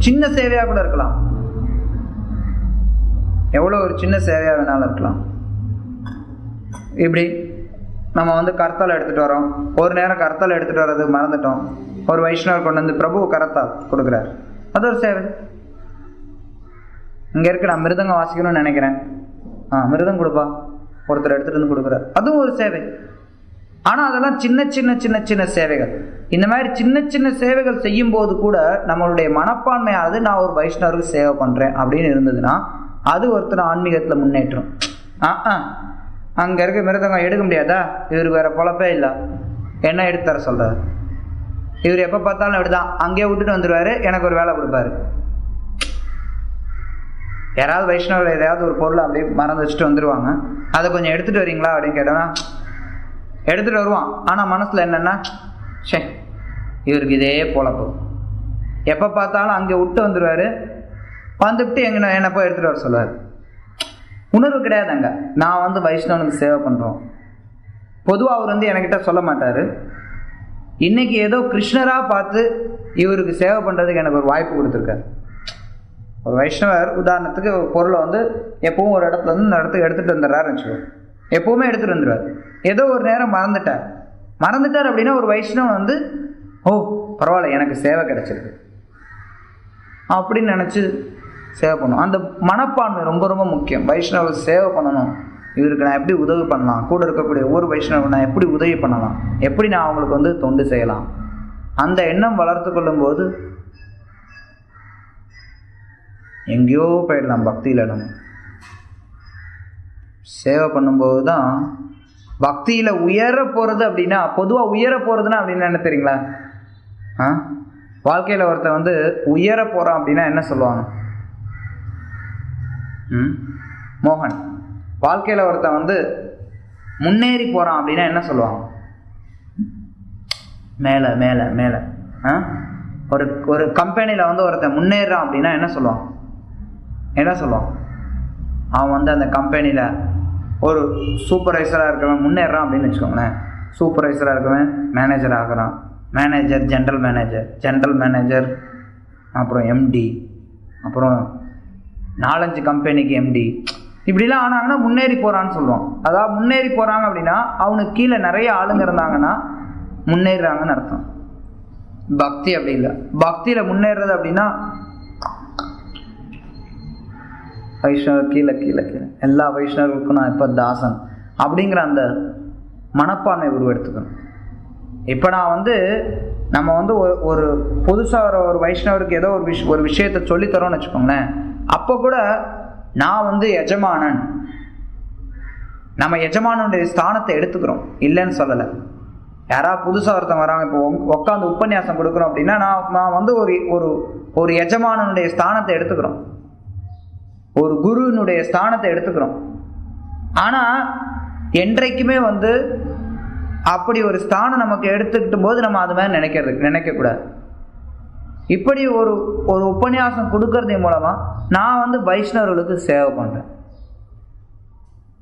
சின்ன சேவையாக கூட இருக்கலாம். எவ்வளோ ஒரு சின்ன சேவையாக வேணாலும் இருக்கலாம். இப்படி நம்ம வந்து கர்த்தால் எடுத்துகிட்டு வரோம், ஒரு நேரம் கர்த்தால் எடுத்துகிட்டு வர்றது மறந்துட்டோம், ஒரு வைஷ்ணவர் கொண்டு வந்து பிரபு கர்த்தால் கொடுக்குறார், அது ஒரு சேவை. இங்கே இருக்கு, நான் மிருதங்கம் வாசிக்கணும்னு நினைக்கிறேன், மிருதம் கொடுப்பா, ஒருத்தர் எடுத்துகிட்டு வந்து கொடுக்குறார், அதுவும் ஒரு சேவை. ஆனால் அதெல்லாம் சின்ன சின்ன சின்ன சின்ன சேவைகள். இந்த மாதிரி சின்ன சின்ன சேவைகள் செய்யும் போது கூட நம்மளுடைய மனப்பான்மையானது நான் ஒரு வைஷ்ணவருக்கு சேவை பண்ணுறேன் அப்படின்னு இருந்ததுன்னா அது ஒருத்தர் ஆன்மீகத்தில் முன்னேற்றம். அங்கே இருக்க மிருதங்கம் எடுக்க முடியாதா, இவருக்கு வேற பொழப்பே இல்லை, என்ன எடுத்து தர சொல்கிறார், இவர் எப்போ பார்த்தாலும் அப்படிதான், அங்கேயே விட்டுட்டு வந்துடுவார், எனக்கு ஒரு வேலை கொடுப்பாரு. யாராவது வைஷ்ணவர் எதையாவது ஒரு பொருளை அப்படியே மறந்து வச்சுட்டு வந்துடுவாங்க. அதை கொஞ்சம் எடுத்துகிட்டு வரீங்களா அப்படின்னு கேட்டோன்னா எடுத்துகிட்டு வருவான். ஆனால் மனசில் என்னென்னா, சே இவருக்கு இதே பொழப்பு, எப்போ பார்த்தாலும் அங்கே விட்டு வந்துடுவார், வந்துவிட்டு என்னை போய் எடுத்துகிட்டு வர சொல்லுவார். உணர்வு கிடையாது அங்கே. நான் வந்து வைஷ்ணவனுக்கு சேவை பண்ணுறோம். பொதுவாக அவர் என்கிட்ட சொல்ல மாட்டார். இன்னைக்கு ஏதோ கிருஷ்ணராக பார்த்து இவருக்கு சேவை பண்ணுறதுக்கு எனக்கு ஒரு வாய்ப்பு கொடுத்துருக்காரு. ஒரு வைஷ்ணவர் உதாரணத்துக்கு ஒரு பொருளை எப்பவும் ஒரு இடத்துல இந்த இடத்துக்கு எடுத்துகிட்டு வந்துடுறாருன்னு வச்சுக்கோ. எப்போவுமே எடுத்துகிட்டு வந்துடுவார். ஏதோ ஒரு நேரம் மறந்துட்டார் அப்படின்னா ஒரு வைஷ்ணவன் ஓ பரவாயில்ல எனக்கு சேவை கிடைச்சிருக்கு அப்படின்னு நினச்சி சேவை பண்ணணும். அந்த மனப்பான்மை ரொம்ப ரொம்ப முக்கியம். வைஷ்ணவருக்கு சேவை பண்ணணும், இவருக்கு நான் எப்படி உதவி பண்ணலாம், கூட இருக்கக்கூடிய ஒவ்வொரு வைஷ்ணவருக்கு நான் எப்படி உதவி பண்ணலாம், எப்படி நான் அவங்களுக்கு தொண்டு செய்யலாம், அந்த எண்ணம் வளர்த்து கொள்ளும்போது எங்கேயோ போயிடலாம். பக்தியில் நம்ம சேவை பண்ணும்போது தான் பக்தியில் உயர போகிறது. அப்படின்னா பொதுவாக உயர போகிறதுனா அப்படின்னு என்ன தெரியுங்களா? வாழ்க்கையில் ஒருத்தன் உயர போகிறான் அப்படின்னா என்ன சொல்லுவாங்க? மோகன், வாழ்க்கையில் ஒருத்தன் முன்னேறி போகிறான் அப்படின்னா என்ன சொல்லுவாங்க? மேலே மேலே மேலே. ஒரு கம்பெனியில் ஒருத்தன் முன்னேறான் அப்படின்னா என்ன சொல்லுவான்? அவன் அந்த கம்பெனியில் ஒரு சூப்பர்வைசராக இருக்கவன் முன்னேறான் அப்படின்னு வச்சுக்கோங்களேன். சூப்பர்வைசராக இருக்கவன் மேனேஜர் ஆகிறான், மேனேஜர் ஜென்ரல் மேனேஜர், அப்புறம் எம்டி, அப்புறம் 4-5 கம்பெனிக்கு எம்டி, இப்படிலாம் ஆனாங்கன்னா முன்னேறி போகிறான்னு சொல்லுவோம். அதாவது முன்னேறி போகிறாங்க அப்படின்னா அவனுக்கு கீழே நிறைய ஆளுங்க இருந்தாங்கன்னா முன்னேறாங்கன்னு அர்த்தம். பக்தி அப்படி இல்லை. பக்தியில் முன்னேறது அப்படின்னா வைஷ்ணவர் கீழே கீழே கீழே, எல்லா வைஷ்ணவர்களுக்கும் நான் இப்போ தாசன் அப்படிங்கிற அந்த மனப்பான்மை உருவெடுத்துக்கணும். இப்போ நான் நம்ம ஒரு புதுசாக ஒரு வைஷ்ணவருக்கு ஏதோ ஒரு விஷயத்தை சொல்லித்தரோன்னு வச்சுக்கோங்களேன். அப்போ கூட நான் எஜமானன், நம்ம எஜமானுடைய ஸ்தானத்தை எடுத்துக்கிறோம், இல்லைன்னு சொல்லலை. யாராவது புதுசாக ஒருத்தவங்க வராங்க, இப்போ உட்காந்து உபன்யாசம் கொடுக்குறோம் அப்படின்னா நான் ஒரு எஜமானனுடைய ஸ்தானத்தை எடுத்துக்கிறோம், ஒரு குருவினுடைய ஸ்தானத்தை எடுத்துக்கிறோம். ஆனால் என்றைக்குமே அப்படி ஒரு ஸ்தானம் நமக்கு எடுத்துக்கிட்ட போது நம்ம அது மாதிரி நினைக்கக்கூடாது. இப்படி ஒரு உபன்யாசம் கொடுக்கறது மூலமாக நான் வைஷ்ணவர்களுக்கு சேவை பண்ணுறேன்.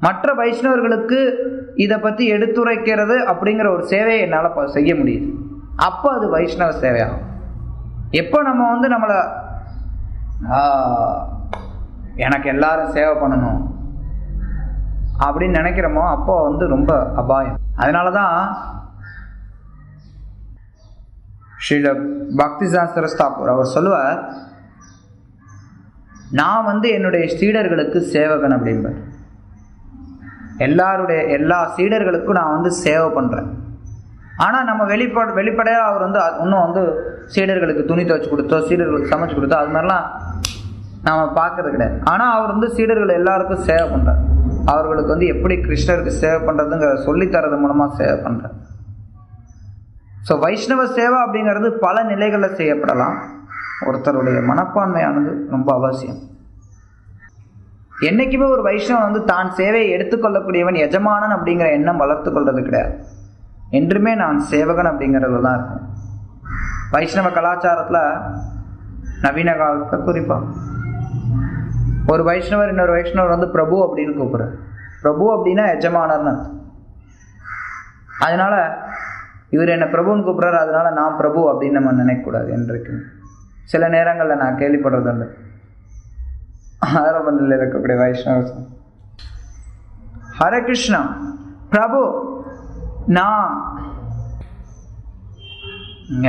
மற்ற வைஷ்ணவர்களுக்கு இதை பற்றி எடுத்துரைக்கிறது அப்படிங்கிற ஒரு சேவையை என்னால் செய்ய முடியுது. அப்போ அது வைஷ்ணவ சேவையாகும். எப்போ நம்ம நம்மளை எனக்கு எல்லாரும் சேவை பண்ணணும் அப்படின்னு நினைக்கிறோமோ அப்போ ரொம்ப அபாயம். அதனால தான் ஸ்ரீல பக்தி சாஸ்திர ஸ்தாபர் அவர் சொல்லுவார், நான் என்னுடைய சீடர்களுக்கு சேவகன் அப்படின்பார். எல்லா சீடர்களுக்கும் நான் சேவை பண்ணுறேன். ஆனால் நம்ம வெளிப்படையாக அவர் இன்னும் சீடர்களுக்கு துணி துவைச்சு கொடுத்தோ சீடர்களுக்கு சமைச்சு கொடுத்தோ அது மாதிரிலாம் நாம் பார்க்கறது கிடையாது. ஆனால் அவர் சீடர்கள் எல்லாருக்கும் சேவை பண்ணுறார். அவர்களுக்கு எப்படி கிருஷ்ணருக்கு சேவை பண்ணுறதுங்கிற சொல்லித்தரது மூலமாக சேவை பண்ணுறார். ஸோ வைஷ்ணவ சேவை அப்படிங்கிறது பல நிலைகளில் செய்யப்படலாம். ஒருத்தருடைய மனப்பான்மையானது ரொம்ப அவசியம். என்றைக்குமே ஒரு வைஷ்ணவன் தான் சேவையை எடுத்துக்கொள்ளக்கூடியவன் எஜமானன் அப்படிங்கிற எண்ணம் வளர்த்து கொள்வது கிடையாது. என்றுமே நான் சேவகன் அப்படிங்கிறதுல தான் இருக்கும். வைஷ்ணவ கலாச்சாரத்தில் நவீன காலத்தில் குறிப்பாக ஒரு வைஷ்ணவர் இன்னொரு வைஷ்ணவர் பிரபு அப்படின்னு கூப்பிட்றார். பிரபு அப்படின்னா எஜமானர்னு அர்த்தம். அதனால இவர் என்னை பிரபுன்னு கூப்பிட்றாரு, அதனால நான் பிரபு அப்படின்னு நம்ம நினைக்கக்கூடாது. என்றைக்கு சில நேரங்களில் நான் கேள்விப்படுறது உண்டு, ஆரம்பத்தில் இருக்கக்கூடிய வைஷ்ணவர் ஹரே கிருஷ்ணா பிரபு, நான்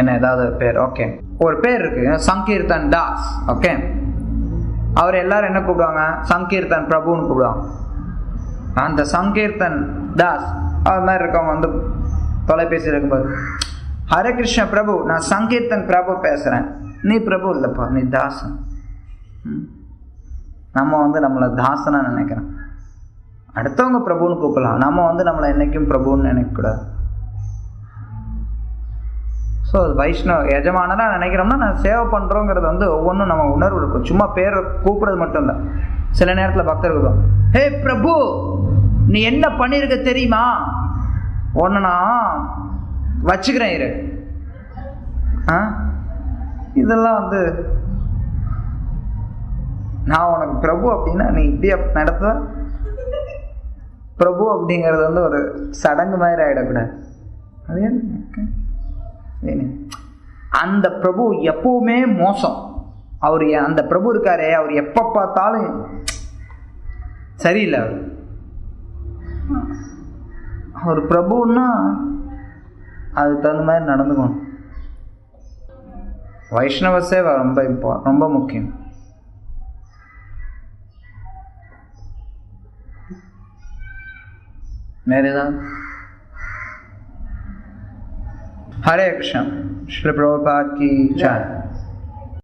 என்ன ஏதாவது பேர், ஓகே ஒரு பேர் இருக்கு சங்கீர்த்தன் தாஸ், ஓகே அவர் எல்லாரும் என்ன கூப்பிடுவாங்க, சங்கீர்த்தன் பிரபுன்னு கூப்பிடுவாங்க. அந்த சங்கீர்த்தன் தாஸ் அது மாதிரி இருக்கவங்க தொலைபேசியில் இருக்கும்போது ஹரே கிருஷ்ண பிரபு, நான் சங்கீர்த்தன் பிரபு பேசுகிறேன், நீ பிரபு இல்லைப்பா, நீ தாசன். நம்ம நம்மளை தாசனா நினைக்கிறோம். அடுத்தவங்க பிரபுன்னு கூப்பிடலாம், நம்ம நம்மளை என்னைக்கும் பிரபுன்னு நினைக்கக்கூடாது. ஸோ அது வைஷ்ணவ எஜமானலாம் நினைக்கிறோம்னா நான் சேவை பண்ணுறோங்கிறது வந்து ஒவ்வொன்றும் நம்ம உணர்வு இருக்கும். சும்மா பேரை கூப்பிட்றது மட்டும் இல்லை. சில நேரத்தில் பக்தர்கள் ஹே பிரபு நீ என்ன பண்ணியிருக்க தெரியுமா, ஒன்று நான் வச்சுக்கிறேன் இரு. இதெல்லாம் வந்து நான் உனக்கு பிரபு அப்படின்னா நீ இப்படியா நடத்துவ? பிரபு அப்படிங்கிறது வந்து ஒரு சடங்கு மாதிரி ஆகிடக்கூடாது. அதே அந்த பிரபு எப்பவுமே மோசம். அவர் அந்த பிரபு இருக்காரே அவர் எப்போ பார்த்தாலும் சரியில்லை. அவர் பிரபுன்னா அதுக்கு தகுந்த மாதிரி நடந்துக்கணும். வைஷ்ணவ சேவை ரொம்ப முக்கியம். வேற ஏதாவது? हरे कृष्ण। श्री प्रभुपाद की जय।